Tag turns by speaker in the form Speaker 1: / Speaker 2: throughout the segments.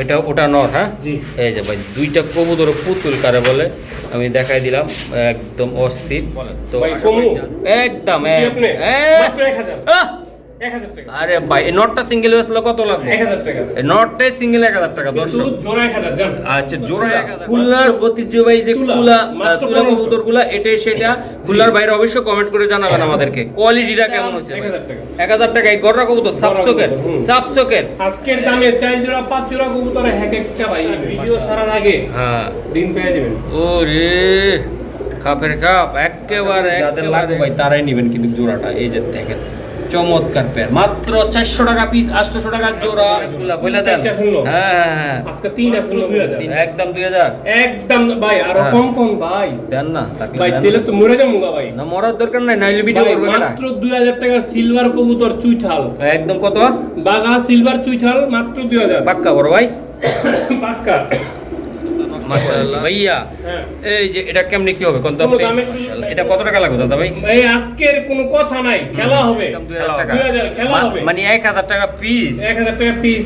Speaker 1: এটা ওটা নর, হ্যাঁ এই যে ভাই দুইটা কবুতর পুতুল কারে বলে আমি দেখাই দিলাম, একদম অস্থির। তো একদম আরে ভাই এই নটটা সিঙ্গেল বেসলে কত লাগবে?
Speaker 2: 1000 টাকা।
Speaker 1: এই নটটা সিঙ্গেল 1000 টাকা। দর্শক
Speaker 2: জোড়া 1000 জান।
Speaker 1: আচ্ছা জোড়া 1000। খুলনার ঐতিহ্যবাহী যে তুলা কবুতরগুলা এটাই সেটা। খুলনার বাইরে অবশ্যই কমেন্ট করে জানাবেন আমাদেরকে কোয়ালিটিটা কেমন হচ্ছে।
Speaker 2: 1000 টাকা।
Speaker 1: 1000 টাকা এই গররা কবুতর সাপসোকের
Speaker 2: আজকের দামে 4 জোড়া 5 জোড়া কবুতরে এক একটা ভাই ভিডিও ছাড়ার আগে
Speaker 1: হ্যাঁ
Speaker 2: দিন পেয়ে যাবেন।
Speaker 1: ওরে কাপের কাপ একেবারে যাদের লাগবে ভাই তারাই নেবেন কিন্তু জোড়াটা। এই যে দেখেন চমৎকার পেয়ার, মাত্র 400 টাকা পিস, 800 টাকা জোড়া। এগুলা বলে দেন। হ্যাঁ
Speaker 2: আজকে তিনটা শুনলো 2000
Speaker 1: একদম 2000
Speaker 2: একদম ভাই। আর কম কম ভাই
Speaker 1: দেন না
Speaker 2: ভাই, তেলে তো মরে যাবো ভাই।
Speaker 1: না মরার দরকার নাই, নাইলে ভিডিও করবে না।
Speaker 2: মাত্র 2000 টাকা সিলভার কবুতর চুইঠাল
Speaker 1: একদম কত?
Speaker 2: বাগা সিলভার চুইঠাল মাত্র 2000
Speaker 1: পাক্কা বড় ভাই
Speaker 2: পাক্কা।
Speaker 1: মাশাআল্লাহ ভাইয়া। এই যে এটা কেমনে কি হবে কোন দাম? এটা কত টাকা লাগবে দাদা ভাই?
Speaker 2: এই আজকের কোনো কথা নাই, খেলা হবে
Speaker 1: 2000 টাকা।
Speaker 2: 2000 খেলা হবে
Speaker 1: মানে 1000 টাকা পিস।
Speaker 2: 1000 টাকা পিস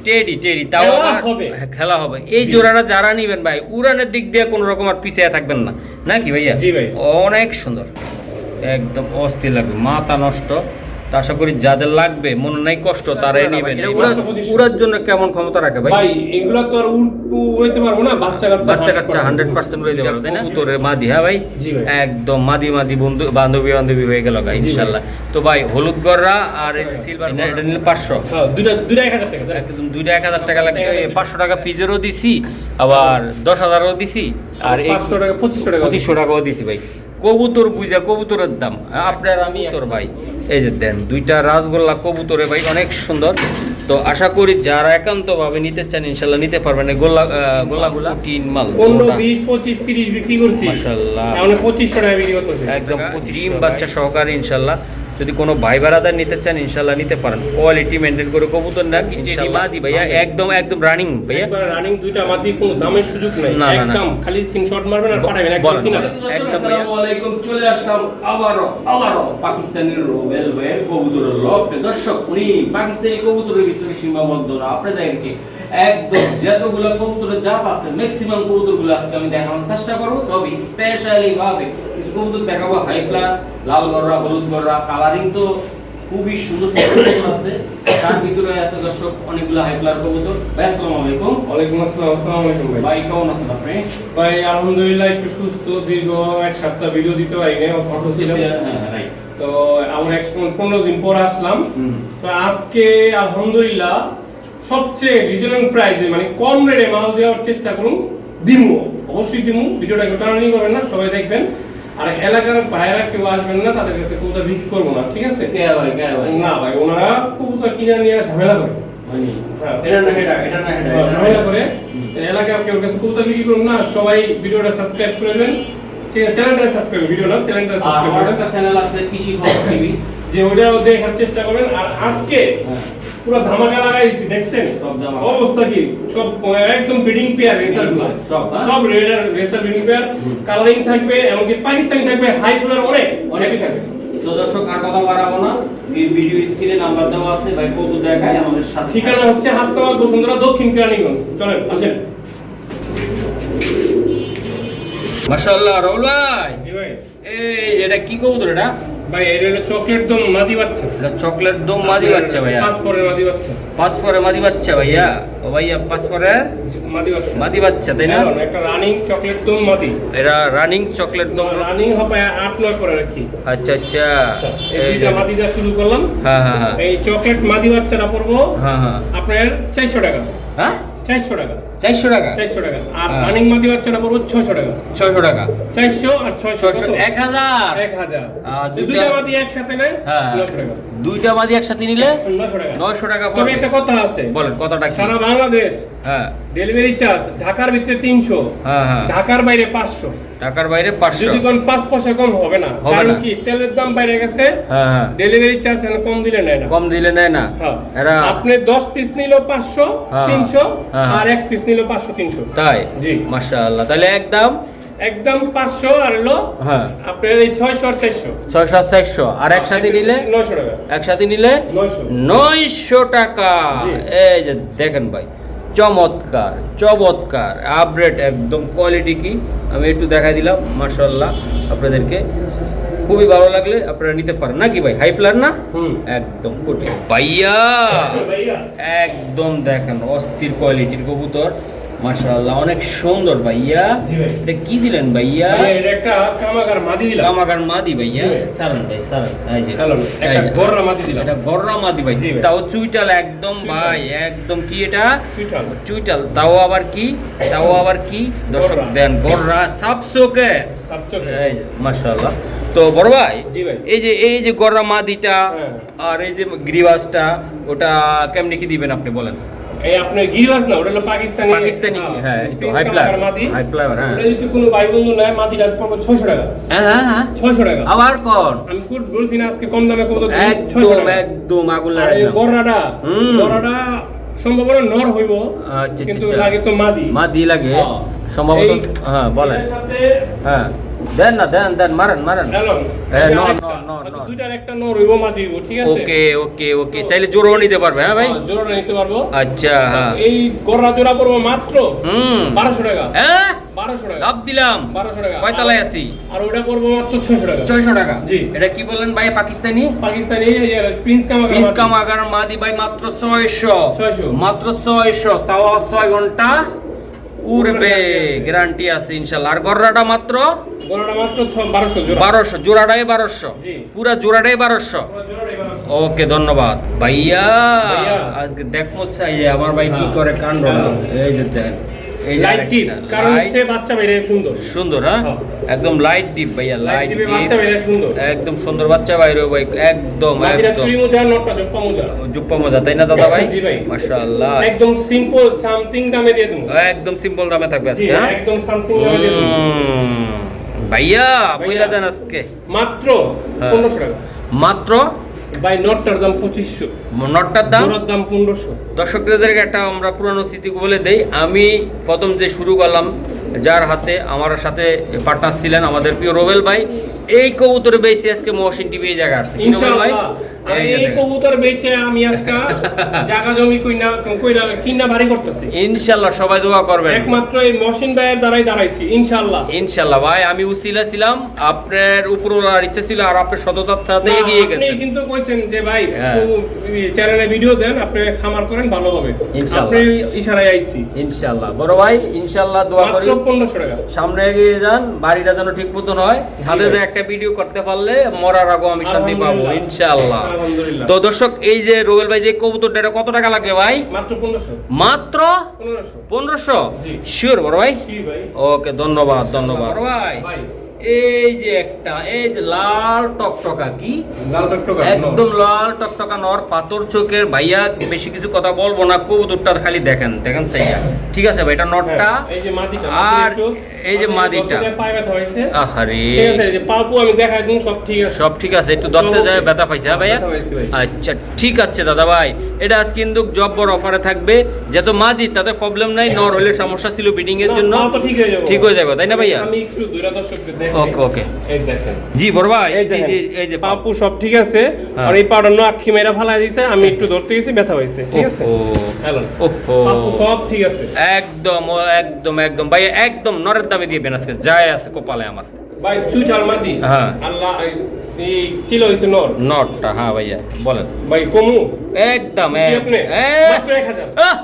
Speaker 1: টেডি তাও হবে, খেলা হবে। এই জোড়াটা যারা নেবেন ভাই উড়ানের দিক দিয়ে কোনো রকম আর পিছিয়ে থাকবেন না, নাকি ভাইয়া?
Speaker 2: জি ভাই।
Speaker 1: অনেক সুন্দর, একদম অস্থির লাগবে, মাথা নষ্ট। তো আশা করি যাদের লাগবে মনে নাই কষ্ট তারাই নেবেন। উড়ার জন্য কেমন ক্ষমতা রাখে ভাই?
Speaker 2: ভাই এগুলা তো আর উড়াইতে পারবো না, বাচ্চা কাচ্চা
Speaker 1: 100% উড়াইতে পারবে, তাই না? কবুতরের মাদি, হ্যাঁ ভাই একদম মাদি বন্ধু বান্ধবী হয়ে গেল ভাই ইনশাআল্লাহ। তো ভাই হলুদ গররা আর এই সিলভার এটা নিলে 500।
Speaker 2: হ্যাঁ দুইটা 1000 টাকা।
Speaker 1: একদম দুইটা 1000 টাকা লাগবে। 500 টাকা পিজেরও দিছি, আবার 10,000ও দিছি, আর
Speaker 2: 500 টাকা
Speaker 1: 2500 টাকাও দিছি ভাই। কবুতর বুঝা কবুতরের দাম আপনার আমি তোর ভাই। এই যে দেন দুইটা রাজগোল্লা কবুতরে ভাই অনেক সুন্দর। তো আশা করি যারা একান্তভাবে নিতে চান ইনশাল্লাহ নিতে পারবেন। গোল্লাগুলা 3 মাল
Speaker 2: 15 20 25 30 বিক্রি করছি
Speaker 1: মাশাআল্লাহ।
Speaker 2: এখন 2500 টাকা বিক্রি করতেছে
Speaker 1: একদম 25 বাচ্চা সহকারে ইনশাল্লাহ। যদি কোনো ভাই বারাদার নিতে চান ইনশাল্লাহ নিতে পারেন। কোয়ালিটি মেইনটেইন করে কবুতর না ইনশাআল্লাহ দি ভাইয়া, একদম রানিং ভাইয়া,
Speaker 2: একবার রানিং দুইটা মাটি কোনো দামের সুযোগ নাই। একদম খালি স্ক্রিনশট মারবেন আর পাঠাবেন একদম 3000।
Speaker 1: আসসালামু আলাইকুম, চলে আসলাম আবারো পাকিস্তানি রোবেল ভাইয়ের কবুতরের লফটে। দর্শক উনি পাকিস্তানি কবুতরের ভিতরে সীমাবদ্ধ না, আপনাদেরকে একদম যতগুলো কবুতরের জাত আছে ম্যাক্সিমাম কবুতরগুলো আজকে আমি দেখানোর চেষ্টা করব। তবে স্পেশালি ভাবে কিছু কবুতর দেখাবো, হাইপ্লার, লাল গররা, হলুদ গররা। কালারিং তো খুবই সুন্দর কবুতর আছে, তার ভিতরে আছে দর্শক অনেকগুলো হাইপ্লার কবুতর। ভাই আসসালামু আলাইকুম।
Speaker 2: ওয়ালাইকুম আসসালাম। আসসালামু আলাইকুম ভাই।
Speaker 1: ভাই কেমন আছেন আপনি?
Speaker 2: ভাই আলহামদুলিল্লাহ একটু সুস্থ, দীর্ঘ এক সপ্তাহ ভিডিও দিতে পারি না, অসুস্থ ছিলাম।
Speaker 1: হ্যাঁ রাইট।
Speaker 2: তো আমরা 15 দিন পর আসলাম। তো আজকে আলহামদুলিল্লাহ সবচেয়ে রিজনেবল প্রাইসে মানে কম রেটে মাল দেওয়ার চেষ্টা করুন। দিমু অবশ্যই দিমু, ভিডিওটা টানাটানি করবেন না, সবাই দেখবেন। আর এলাকার বাইরে কেউ আসবেন না, তাদের কাছে কবুতর বিক্রি করবো না, ঠিক আছে? না ভাই ওনারা কবুতর কিনে নিয়ে ঝামেলা করে, ঝামেলা করে এলাকার কেউ কাছে কবুতর বিক্রি করুন না। সবাই ভিডিওটা সাবস্ক্রাইব করবেন, ঠিক আছে? চ্যানেলটা সাবস্ক্রাইব, ভিডিওটা চ্যানেলটা সাবস্ক্রাইব করবেন।
Speaker 1: একটা চ্যানেল আছে কৃষি খবর টিভি,
Speaker 2: যে ওটাও দেখার চেষ্টা করবেন। আর আজকে পুরো ধামাকা লাগাইছি, দেখছেন অবস্থা কি? সব একদম ব্রিডিং পেয়ার রেসারগুলো, সব রেডার রেসার ব্রিডিং পেয়ার। কালারিং থাকবে, এমনকি পাকিস্তানি থাকবে, হাই ফ্লোর অনেকই থাকবে।
Speaker 1: তো দর্শক আর কথা বাড়াবো না, ভিডিও স্ক্রিনে নাম্বার দেওয়া আছে, ভাই কবুতর দেখায় আমাদের সাথে।
Speaker 2: ঠিকানা হচ্ছে হাসনাবাদ বসুন্ধরা, দক্ষিণ কেরানীগঞ্জ। চলেন আসেন।
Speaker 1: মাশাআল্লাহ রাহুল ভাই।
Speaker 2: জি ভাই।
Speaker 1: এই এটা কি কবুতর? এটা
Speaker 2: ভাই এটা চকলেট দম মাদি বাচ্চা।
Speaker 1: এটা চকলেট দম মাদি বাচ্চা ভাইয়া,
Speaker 2: 5 পরের মাদি বাচ্চা।
Speaker 1: 5 পরে মাদি বাচ্চা ভাইয়া। ও ভাইয়া 5 পরে মাদি বাচ্চা, তাই না?
Speaker 2: একটা রানিং চকলেট দম মাদি।
Speaker 1: এটা রানিং চকলেট দম
Speaker 2: রানিং হবে 8-9 করে রাখি।
Speaker 1: আচ্ছা আচ্ছা।
Speaker 2: এই যে মাদি দা শুরু করলাম।
Speaker 1: হ্যাঁ হ্যাঁ হ্যাঁ।
Speaker 2: এই চকলেট মাদি বাচ্চাটা পড়বো
Speaker 1: হ্যাঁ হ্যাঁ
Speaker 2: আপনার 400 টাকা।
Speaker 1: হ্যাঁ
Speaker 2: 400 টাকা।
Speaker 1: 400 টাকা।
Speaker 2: 400 টাকা। আর রানিং মাদি বাচ্চাটা পড়বো 600 টাকা।
Speaker 1: 600 টাকা।
Speaker 2: 400 আর 600
Speaker 1: 1000।
Speaker 2: 1000। দুইটা মাদি একসাথে নেয় 900 টাকা।
Speaker 1: দুইটা মাদি একসাথে নিলে
Speaker 2: 900 টাকা।
Speaker 1: 900 টাকা।
Speaker 2: তবে একটা কথা আছে।
Speaker 1: বলেন কথাটা কি?
Speaker 2: সারা বাংলাদেশ
Speaker 1: হ্যাঁ
Speaker 2: ডেলিভারি চার্জ ঢাকার ভিতরে 300,
Speaker 1: হ্যাঁ হ্যাঁ,
Speaker 2: ঢাকার বাইরে 500।
Speaker 1: ঢাকার বাইরে 500।
Speaker 2: যদি কোন 5 পয়সা কম হবে না, কারণ কি তেলের দাম বাইরে গেছে।
Speaker 1: হ্যাঁ হ্যাঁ,
Speaker 2: ডেলিভারি চার্জ এখানে কম দিলে নেয় না,
Speaker 1: কম দিলে নেয় না।
Speaker 2: হ্যাঁ,
Speaker 1: এরা
Speaker 2: আপনি 10 পিস নিলো 500 300, আর 1 পিস নিলো 500 300।
Speaker 1: তাই?
Speaker 2: জি
Speaker 1: মাশাআল্লাহ। তাহলে একদম 500 আর হলো
Speaker 2: হ্যাঁ আপনার এই 600 আর 400।
Speaker 1: 600 আর 400 আর একসাথে নিলে
Speaker 2: 900 টাকা।
Speaker 1: একসাথে নিলে 900 টাকা। এই যে দেখেন ভাই চমৎকার চমৎকার আপডেট একদম কোয়ালিটি কি আমি একটু দেখাই দিলাম মাশাআল্লাহ আপনাদেরকে খুবই ভালো লাগলে আপনারা নিতে পারেন নাকি ভাই হাই প্লার না একদম কোটি ভাইয়া
Speaker 2: ভাইয়া
Speaker 1: একদম দেখেন অস্থির কোয়ালিটির কবুতর মাশাআল্লাহ অনেক সুন্দর ভাইয়া
Speaker 2: জি ভাই।
Speaker 1: এটা কি দিলেন ভাইয়া
Speaker 2: এটা একটা কামাগার মাদি দিলাম
Speaker 1: কামাগার মাদি ভাইয়া
Speaker 2: জি ভাই।
Speaker 1: সারান ভাই সারান এই যে
Speaker 2: হ্যালো একটা গররা মাদি দিলাম
Speaker 1: এটা গররা মাদি ভাই
Speaker 2: জি ভাই।
Speaker 1: তাও চুইটাল একদম
Speaker 2: চুইটাল।
Speaker 1: ভাই একদম কি এটা
Speaker 2: চুইটাল
Speaker 1: চুইটাল তাও আবার কি দর্শক
Speaker 2: গররা।
Speaker 1: দেন গররা চাপচোকে
Speaker 2: সাবচক
Speaker 1: এই যে, মাশাআল্লাহ তো বড় ভাই
Speaker 2: জি ভাই।
Speaker 1: এই যে গররা মাদিটা
Speaker 2: হ্যাঁ।
Speaker 1: আর এই যে গ্রিবাসটা ওটা কেমনে কি দিবেন আপনি বলেন
Speaker 2: এই আপনার গিরবাজ না ওটা হলো পাকিস্তানি
Speaker 1: পাকিস্তানি হ্যাঁ এই তো
Speaker 2: প্রিন্স
Speaker 1: হাই প্লার
Speaker 2: কামাগার মাদি
Speaker 1: হাই প্লার হ্যাঁ
Speaker 2: ওটা যদি কোনো ভাই বন্ধু নেয় মাদিটা পড়বে 600 টাকা
Speaker 1: হ্যাঁ
Speaker 2: 600 টাকা
Speaker 1: আবার কোন
Speaker 2: আমি কোট বলছি না আজকে কম দামে কত 600
Speaker 1: একদম
Speaker 2: টাকা
Speaker 1: একদম আগুন
Speaker 2: আর এই
Speaker 1: লাগাই
Speaker 2: গররাটা
Speaker 1: হুম।
Speaker 2: গররাটা সম্ভবত নর হইব
Speaker 1: আচ্ছা,
Speaker 2: কিন্তু
Speaker 1: আচ্ছা।
Speaker 2: লাগে তো মাদি
Speaker 1: মাদি লাগে
Speaker 2: হ্যাঁ।
Speaker 1: সম্ভবত
Speaker 2: এই-
Speaker 1: হ্যাঁ বলেন
Speaker 2: এটার সাথে
Speaker 1: হ্যাঁ দেন না দেন মারেন
Speaker 2: এলন
Speaker 1: হ্যাঁ,
Speaker 2: এটা
Speaker 1: নর,
Speaker 2: একটা,
Speaker 1: নর, নর।
Speaker 2: দুইটার একটা নর হইব মাদি হইব ঠিক আছে
Speaker 1: ওকে চাইলে জোরও নিতে পারবে হ্যাঁ ভাই
Speaker 2: হ্যাঁ, জোড়াটা নিতে পারবো
Speaker 1: আচ্ছা হ্যাঁ
Speaker 2: এই গররা জোড়া পড়বো মাত্র
Speaker 1: হুম
Speaker 2: 1200 টাকা
Speaker 1: হ্যাঁ
Speaker 2: 1200 টাকা
Speaker 1: লাভ দিলাম
Speaker 2: 1200 টাকা
Speaker 1: কয় তলায় আছি
Speaker 2: আর ওটা পড়বো মাত্র 600 টাকা
Speaker 1: 600 টাকা
Speaker 2: জি।
Speaker 1: এটা কি বললেন ভাই পাকিস্তানি
Speaker 2: পাকিস্তানি এই যে প্রিন্স কামাগার
Speaker 1: পিস
Speaker 2: মাদি।
Speaker 1: কামাগার মাদি ভাই মাত্র 600
Speaker 2: 600
Speaker 1: মাত্র 600 তাও 6 ঘন্টা উড়বে গ্যারান্টি আছে ইনশাআল্লাহ আর গররাটা মাত্র
Speaker 2: গররাটা মাত্র 1200 জোড়া
Speaker 1: 1200 জোড়াটাই 1200
Speaker 2: জি।
Speaker 1: পুরা জোড়াটাই 1200
Speaker 2: জোড়াটাই 1200
Speaker 1: ওকে ধন্যবাদ ভাইয়া
Speaker 2: ভাইয়া।
Speaker 1: আজকে দেখো চাই যে আমার ভাই কি
Speaker 2: হ্যাঁ।
Speaker 1: করে কাণ্ড এই যে দেন এই যে
Speaker 2: লাইট টিপ
Speaker 1: আরেকটা,
Speaker 2: কারণ
Speaker 1: light-
Speaker 2: হচ্ছে বাচ্চা বাইরে সুন্দর
Speaker 1: সুন্দর হ্যাঁ
Speaker 2: হ্যাঁ।
Speaker 1: একদম লাইট ডিপ ভাইয়া
Speaker 2: লাইট
Speaker 1: লাইট
Speaker 2: টিপে
Speaker 1: ডিপ
Speaker 2: বাচ্চা বাইরে সুন্দর
Speaker 1: একদম সুন্দর বাচ্চা বাইরে ভাই একদম
Speaker 2: মাদিরা
Speaker 1: একদম
Speaker 2: চুরি মোজা নটটা জপ্পা মোজা
Speaker 1: জুপ্পা মজা তাই না দাদা ভাই
Speaker 2: জি ভাই।
Speaker 1: মাশাআল্লাহ
Speaker 2: একদম সিম্পল সামথিং দামে দিয়ে দেবো
Speaker 1: একদম সিম্পল দামে থাকবে
Speaker 2: জি
Speaker 1: আজকে হ্যাঁ
Speaker 2: একদম সামথিং দামে দিয়ে দেবো
Speaker 1: ভাইয়া
Speaker 2: ভাইয়া।
Speaker 1: বইলা দেন আজকে
Speaker 2: মাত্র
Speaker 1: হ্যাঁ।
Speaker 2: 1500 টাকা
Speaker 1: মাত্র
Speaker 2: ভাই নটটার দাম 2500
Speaker 1: নটটার দাম
Speaker 2: জোড়ার দাম 1500
Speaker 1: দর্শকদেরকে একটা আমরা পুরানো স্মৃতি বলে দেই আমি প্রথম যে শুরু করলাম যার হাতে আমার সাথে পার্টনার ছিলেন আমাদের প্রিয় রোবেল ভাই এই কবুতর বেশি আজকে মহসিন টিভি এই জায়গা আসছে কি রোবেল ভাই
Speaker 2: ইনশাআল্লাহ আমি
Speaker 1: এই যে
Speaker 2: এই
Speaker 1: দেখেন।
Speaker 2: কবুতর বেচে আমি আজকে জায়গা জমি কইনা কিনা বাড়ি করতেছি
Speaker 1: ইনশাল্লাহ সবাই দোয়া করবেন
Speaker 2: একমাত্র এই মহসিন ভাইয়ের দ্বারাই দাঁড়াইছি ইনশাআল্লাহ
Speaker 1: ইনশাল্লাহ ভাই আমি উসিলা ছিলাম আপনার উপরওয়ালার ইচ্ছা ছিল আর আপনার সততার সাথে
Speaker 2: না,
Speaker 1: এগিয়ে
Speaker 2: আপনি
Speaker 1: গেছেন
Speaker 2: কিন্তু কইছেন যে ভাই
Speaker 1: হ্যাঁ।
Speaker 2: চ্যানেলে ভিডিও দেন আপনি খামার করেন ভালো হবে
Speaker 1: ইনশাআল্লাহ।
Speaker 2: আপনি ইশারায় আইছি
Speaker 1: ইনশাল্লাহ বড় ভাই ইনশাল্লাহ দোয়া করি
Speaker 2: মাত্র 1500 টাকা
Speaker 1: সামনে এগিয়ে যান বাড়িটা যেন ঠিক মতন হয় সাথে
Speaker 2: ভাই।
Speaker 1: যে একটা ভিডিও করতে পারলে মরার আগেও আমি শান্তি পাবো
Speaker 2: আলহামদুলিল্লাহ।
Speaker 1: ইনশাআল্লাহ
Speaker 2: আলহামদুলিল্লাহ।
Speaker 1: তো দর্শক এই যে রোবেল ভাই যে কবুতরটা এটা কত টাকা লাগবে ভাই
Speaker 2: মাত্র 1500
Speaker 1: মাত্র
Speaker 2: 1500
Speaker 1: 1500
Speaker 2: জি।
Speaker 1: শিওর বড় ভাই
Speaker 2: জি ভাই
Speaker 1: ওকে ধন্যবাদ ধন্যবাদ বড় ভাই
Speaker 2: ভাই
Speaker 1: এই যে একটা এই যে লাল টকটকা কি
Speaker 2: লাল টকটকা
Speaker 1: একদম লাল টকটকা নর পাথর চোখের ভাইয়া বেশি কিছু কথা বলবো না কবুতরটা খালি দেখেন চাইয়া ঠিক আছে ভাই এটা নটটা
Speaker 2: হ্যাঁ, এই যে মাদিটা
Speaker 1: আর এই যে মাদিটা
Speaker 2: পায়ে ব্যথা হইছে
Speaker 1: আহারে
Speaker 2: ঠিক আছে এই যে পাপু আমি দেখাই দিন সব ঠিক আছে
Speaker 1: সব ঠিক আছে একটু দত্তে
Speaker 2: সব
Speaker 1: যায়
Speaker 2: okay।
Speaker 1: ব্যথা পাইছে হ্যাঁ ভাইয়া
Speaker 2: ব্যথা পাইছে ভাই।
Speaker 1: আচ্ছা ঠিক আছে দাদা ভাই এটা আজ কিন্তু জব্বর অফারে থাকবে যেহেতু মাদি তাতে প্রবলেম নাই নর হলে সমস্যা ছিল বিডিং এর
Speaker 2: না,
Speaker 1: জন্য
Speaker 2: পা তো ঠিক হয়ে যাবে
Speaker 1: ঠিক হয়ে যাবে তাই না ভাইয়া
Speaker 2: আমি একটু দুইটা দর্শকদের দেখাই
Speaker 1: ওকে ওকে
Speaker 2: এই দেখেন
Speaker 1: জি বড় ভাই
Speaker 2: এই
Speaker 1: জি
Speaker 2: দেখেন।
Speaker 1: জি এই যে
Speaker 2: পাপু সব ঠিক আছে
Speaker 1: হ্যাঁ।
Speaker 2: আর এই পাউডার নো আখি মেরা ফালাই দিছে আমি একটু ধরতে গেছি ব্যথা হইছে ঠিক আছে হ্যালো
Speaker 1: ওহো
Speaker 2: পাপু সব ঠিক আছে
Speaker 1: একদম একদম ভাই একদম নরের দামে দিবেন আজকে যায় আছে কপালে আমার
Speaker 2: ভাই চুইঠাল মাদি
Speaker 1: হ্যাঁ।
Speaker 2: আল্লাহ এই ছিল হইছে নর
Speaker 1: নটটা হ্যাঁ ভাইয়া বলেন
Speaker 2: ভাই কমু
Speaker 1: একদম
Speaker 2: কি আপনি
Speaker 1: এক-
Speaker 2: মাত্র 1000
Speaker 1: আহ!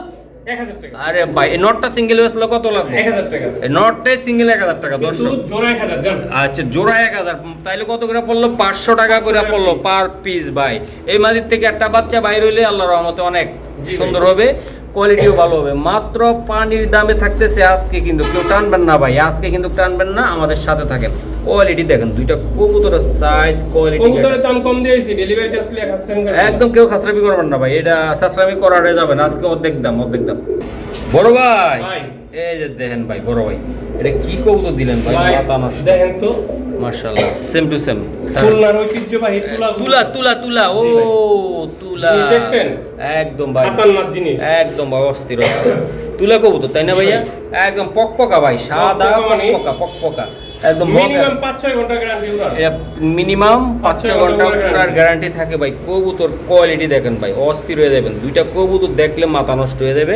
Speaker 2: 1000 টাকা
Speaker 1: আরে ভাই এই নটটা সিঙ্গেল বেসলে কত লাগবে
Speaker 2: 1000 টাকা
Speaker 1: এই নটটাই সিঙ্গেল 1000 টাকা
Speaker 2: কিন্তু
Speaker 1: দর্শক
Speaker 2: জোড়া 1000 জান
Speaker 1: আচ্ছা জোড়া 1000 তাইলে কত করে পড়লো 500 টাকা করে পড়লো পার পিস ভাই এই মাঝির থেকে একটা বাচ্চা বাইর হইলে আল্লাহর রহমতে অনেক
Speaker 2: জি
Speaker 1: সুন্দর হবে কোয়ালিটিও ভালো হবে মাত্র পানির দামে থাকতেছে আজকে কিন্তু কেউ টানবেন না ভাই আজকে কিন্তু টানবেন না আমাদের সাথে থাকেন কোয়ালিটি দেখেন দুইটা কবুতরের সাইজ কোয়ালিটি
Speaker 2: কবুতরের দাম কম দিয়েছি ডেলিভারি চার্জ লিয়ে খাচ্ছেন
Speaker 1: একদম কেউ খাসরামি করবেন না ভাই এটা সাসরামি করারে যাবে না আজকে অর্ধেক দাম বড় ভাই
Speaker 2: ভাই।
Speaker 1: এই যে দেখেন ভাই বড় ভাই এটা কি কবুতর দিলেন ভাই
Speaker 2: ভাই
Speaker 1: মাথা নষ্ট
Speaker 2: দেখেন তো
Speaker 1: মাশাআল্লাহ সেম টু সেম
Speaker 2: খুলনার ঐতিহ্যবাহী
Speaker 1: তুলা ও
Speaker 2: জি ভাই।
Speaker 1: তুলা
Speaker 2: জিনিস দেখছেন?
Speaker 1: একদম ভাই
Speaker 2: খাতারনাক জিনিস
Speaker 1: একদম ভাই অস্থির তুলা কবুতর তাই না ভাইয়া একদম পকপকা ভাই সাদা
Speaker 2: পকপকা মানে?
Speaker 1: পকপকা একদম
Speaker 2: মিনিমাম 5-6 ঘন্টা গ্যারান্টি উড়ার।
Speaker 1: এটা মিনিমাম 5-6 ঘন্টা পুরার গ্যারান্টি থাকে ভাই। কবুতর কোয়ালিটি দেখেন ভাই, অস্থির হয়ে যাবেন। দুইটা কবুতর দেখলে মাথা নষ্ট হয়ে যাবে।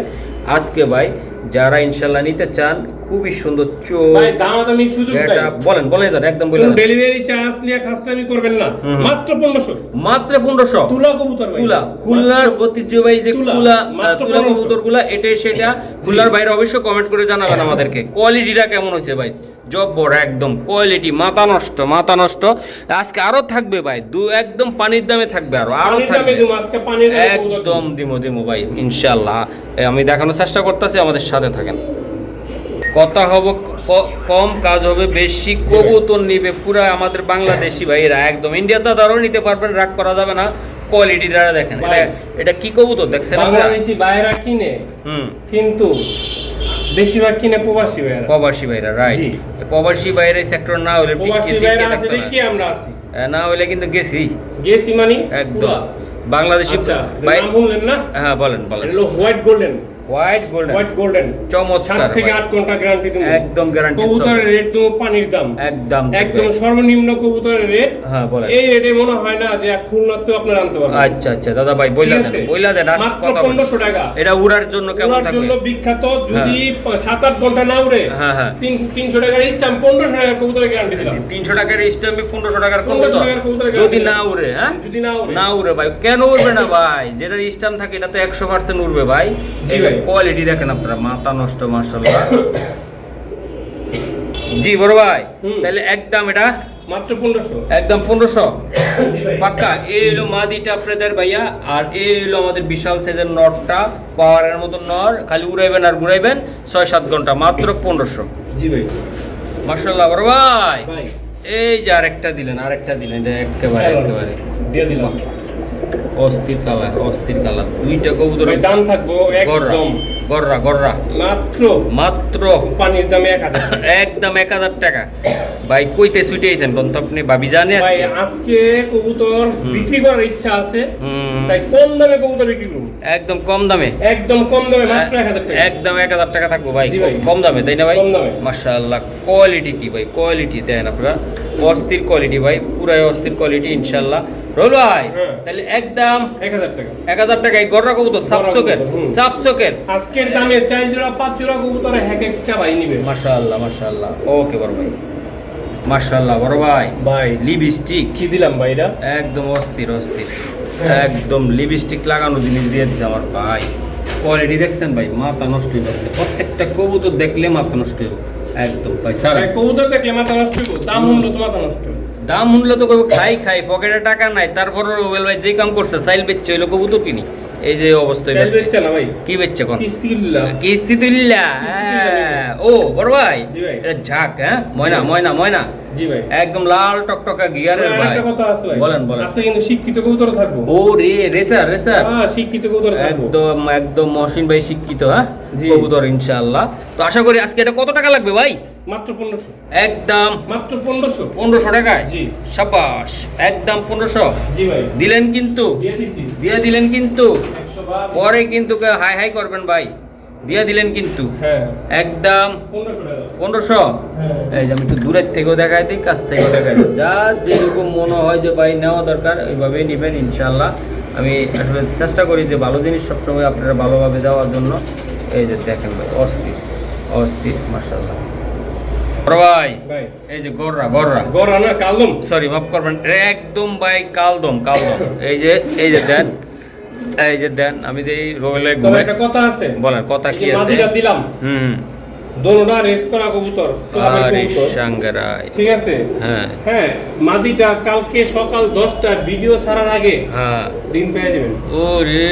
Speaker 1: আজকে ভাই যারা ইনশাআল্লাহ নিতে চান, খুবই সুন্দর চোখ
Speaker 2: ভাই, দামাদামি সুযোগ নাই।
Speaker 1: এটা বলেন দেন, একদম বলে দেন।
Speaker 2: ডেলিভারি চার্জ নিয়ে খাসটামি করবেন না, মাত্র 1500।
Speaker 1: মাত্র 1500
Speaker 2: তুলা কবুতর ভাই,
Speaker 1: তুলা খুলনার ঐতিহ্যবাহী যে তুলা তুলা কবুতরগুলা, এটাই সেটা। খুলনার বাইরে অবশ্যই কমেন্ট করে জানাবেন আমাদেরকে কোয়ালিটিটা কেমন হয়েছে ভাই। জব্বর একদম কোয়ালিটি, মাথা নষ্ট। আজকে আরো থাকবে ভাই, একদম পানির দামে থাকবে, আরো থাকবে একদম দিমো ভাই ইনশাআল্লাহ। আমি দেখানোর চেষ্টা করতেছি, আমাদের সাথে থাকেন। কথা হবে কম, কাজ হবে বেশি। কবুতর নিবে পুরা আমাদের বাংলাদেশি ভাইরা, একদম ইন্ডিয়ার দাদারও নিতে পারবেন, রাগ করা যাবে না। কোয়ালিটি দ্বারা দেখেন, এটা কি কবুতর দেখছেন?
Speaker 2: বাংলাদেশি ভাইরা কিনে, কিন্তু বেশিরভাগ কিনে প্রবাসী ভাইরা, রাইট। প্রবাসী ভাইরা সেক্টর না হলে আমরা আছি, না হলে কিন্তু গেছি মানে একদম বাংলাদেশি ভাই। না, হ্যাঁ বলেন। হোয়াইট গোল্ডেন চমৎকার, 7 থেকে 8 ঘন্টা গ্যারান্টি দেব, একদম গ্যারান্টি। কবুতরের রেট দেব পানির দাম, একদম সর্বনিম্ন কবুতরের রেট। হ্যাঁ বলেন। এই রেটে মনে হয় না যে খুলনাতেও আপনারা আনতে পারবেন। আচ্ছা দাদা ভাই বইলা দেন মাত্র 1500 টাকা। এটা উড়ার জন্য কেমন থাকবে? উড়ার জন্য বিখ্যাত। যদি 7-8 ঘন্টা না উড়ে, হ্যাঁ 300 টাকার স্ট্যাম্প, 1500 টাকার কবুতরের গ্যারান্টি দিলাম। 300 টাকার স্ট্যাম্পে 1500 টাকার কবুতর যদি না উড়ে, হ্যাঁ যদি না উড়ে ভাই। কেন উড়বে না ভাই? যেটার স্ট্যাম্প থাকে এটা তো 100% উড়বে ভাই। কোয়ালিটি দেখেন আপনারা, মাথা নষ্ট মাশাআল্লাহ। জি বড় ভাই, তাহলে একদম এটা মাত্র 1500, একদম 1500 পাক্কা। এই হলো মাদিটা আপনাদের ভাইয়া, আর এই হলো আমাদের বিশাল সাইজের নরটা, পাওয়ারের মতো নর। খালি উড়াইবেন আর ঘুরাইবেন 6-7 ঘন্টা, মাত্র 1500। জি ভাই মাশাআল্লাহ বড় ভাই। এই যে আরেকটা দিলেন এটা একেবারে দিয়ে দিলাম। অস্থির কালার দুইটা কবুতরের দাম থাকবো একদম গররা মাত্র পানির দামে 1000, একদম 1000 টাকা ভাই। কইতে ছুটে আইছেন কোন তো আপনি ভাবি জানে আজকে কবুতর বিক্রি করার ইচ্ছা আছে, তাই কম দামে কবুতর বিক্রি করব, একদম কম দামে মাত্র 1000 টাকা, একদম 1000 টাকা থাকবো ভাই, কম দামে, তাই না ভাই? মাশাআল্লাহ। কোয়ালিটি কি ভাই, কোয়ালিটি দেন আপনারা, অস্থির কোয়ালিটি ভাই, পুরাই অস্থির কোয়ালিটি ইনশাআল্লাহ। রোল ভাই তাহলে একদম 1000 টাকা এই গররা কবুতর সাবসকের আজকের দামে 4 জোড়া 5 জোড়া কবুতর এক একটা ভাই নিবে। মাশাআল্লাহ। ওকে বড় ভাই, মাশাআল্লাহ বড় ভাই। লিপস্টিক কি দিলাম ভাই? এটা একদম অস্থির একদম লিপস্টিক লাগানো জিনিস দিয়েছে আমার ভাই। কোয়ালিটি দেখছেন ভাই, মাথা নষ্ট হয়ে যাচ্ছে। প্রত্যেকটা কবুতর দেখলে মাথা নষ্ট হইব একদম ভাই। স্যার কবুতর দেখলে মাথা নষ্ট হইব, দাম হলো তো মাথা নষ্ট। দাম শুনলে তো খাই পকেটে টাকা নাই, তারপর রুবেল ভাই যে কাম করছে চাইল বেচছে, হইলো কবুতর কিনি। এই যে অবস্থায় বেচছে না ভাই, কি বেচছে কোন কিস্তি তুললা? ও বড় ভাই এটা ঝাক, হ্যাঁ ময়না জি ভাই, একদম লাল টকটকা গিয়ারের ভাই। একটা কথা আছে ভাই, বলেন আছে কিন্তু শিক্ষিত কবুতর থাকবো। ও রে রেসার হ্যাঁ শিক্ষিত কবুতর থাকবো, একদম মহসিন ভাই শিক্ষিত, হ্যাঁ কবুতর ইনশাআল্লাহ। তো আশা করি আজকে এটা কত টাকা লাগবে ভাই? মাত্র 1500, একদম মাত্র 1500 টাকায়। জি শাবাশ, একদম 1500। জি ভাই দিলেন কিন্তু, দিয়ে দিলেন কিন্তু, পরে কিন্তু হাই করবেন ভাই। দিয়ে দিলেন কিন্তু, হ্যাঁ একদম 1500। এই যে আমি একটু দূরের থেকেও দেখাই দিই, কাছ থেকেও দেখাই দিই, যা যেরকম মনে হয় যে ভাই নেওয়া দরকার ওইভাবেই নেবেন ইনশাআল্লাহ। আমি আসলে চেষ্টা করি যে ভালো জিনিস সবসময় আপনারা ভালোভাবে দেওয়ার জন্য। এই যে দেখেন ভাই, অস্থির মাশাআল্লাহ ভাই। এই যে গররা না কালদম, সরি মাফ করবেন, একদম ভাই কালদম। এই যে দেন আমি যে রোলে ঘুরে একটা কথা আছে, বলেন কথা কি আছে? মাদিটা দিলাম, দোনোটা রেস করা কবুতর, আরে সাঙ্গারাই, ঠিক আছে? হ্যাঁ মাদিটা কালকে সকাল 10টা ভিডিও ছাড়ার আগে হ্যাঁ ডিম পেয়ে যাবেন। ওরে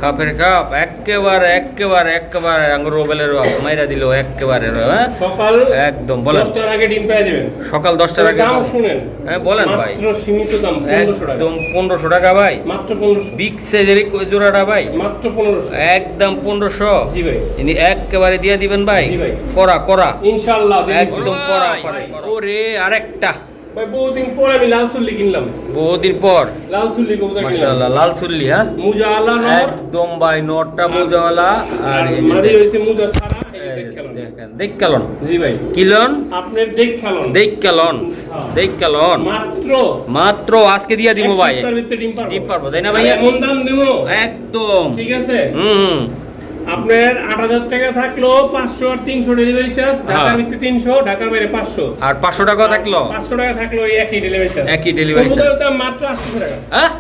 Speaker 2: খাপের খাপ একেবারে আঙ্গুর রোবেলের মাইরা দিল একেবারে, হ্যাঁ সকাল একদম বলেন 10টার আগে ডিম পেয়ে যাবেন, সকাল 10টার আগে। দাম শুনেন, হ্যাঁ বলেন ভাই, মাত্র সীমিত দাম 1500 টাকা, একদম 1500 টাকা ভাই, মাত্র 1500। বিগ সাইজের জোড়াটা ভাই মাত্র 1500, একদম 1500। জি ভাই ইনি একেবারে দিয়ে দিবেন ভাই, করা ইনশাআল্লাহ, একদম করা। ওরে আরেকটা ভাই, বহুদিন পর আমি লাল চুল্লি কিনলাম, বহুদিন পর লাল চুল্লি কবুতর কিনলাম। মাশাআল্লাহ লাল চুল্লি, হ্যাঁ মুজাওয়ালা নর, একদম ভাই নরটা মুজাওয়ালা, আর মাদি হইছে মুজা ছাড়া। এই দেখেন
Speaker 1: দেখেন দেখ কালন
Speaker 2: জি ভাই
Speaker 1: কিলন
Speaker 2: আপনার দেখ খেলুন
Speaker 1: দেখ কালন দেখ কালন
Speaker 2: মাত্র
Speaker 1: মাত্র আজকে দিয়া দিব ভাই
Speaker 2: এক সপ্তাহের ভিতরে ডিম
Speaker 1: ডিম
Speaker 2: পারবো
Speaker 1: পারবো তাই না ভাইয়া
Speaker 2: এমন দাম দিব
Speaker 1: একদম
Speaker 2: ঠিক আছে
Speaker 1: হুম
Speaker 2: আপনার ৮,০০০ টাকা থাকলো 500 আর 300 ডেলিভারি চার্জ ঢাকার ভিতরে 300 ঢাকার বাইরে 500
Speaker 1: আর 500 টাকা থাকলো
Speaker 2: 500 টাকা থাকলো এই একই ডেলিভারি চার্জ
Speaker 1: একই delivery charge।
Speaker 2: কবুতরের দাম মাত্র 800 টাকা
Speaker 1: হ্যাঁ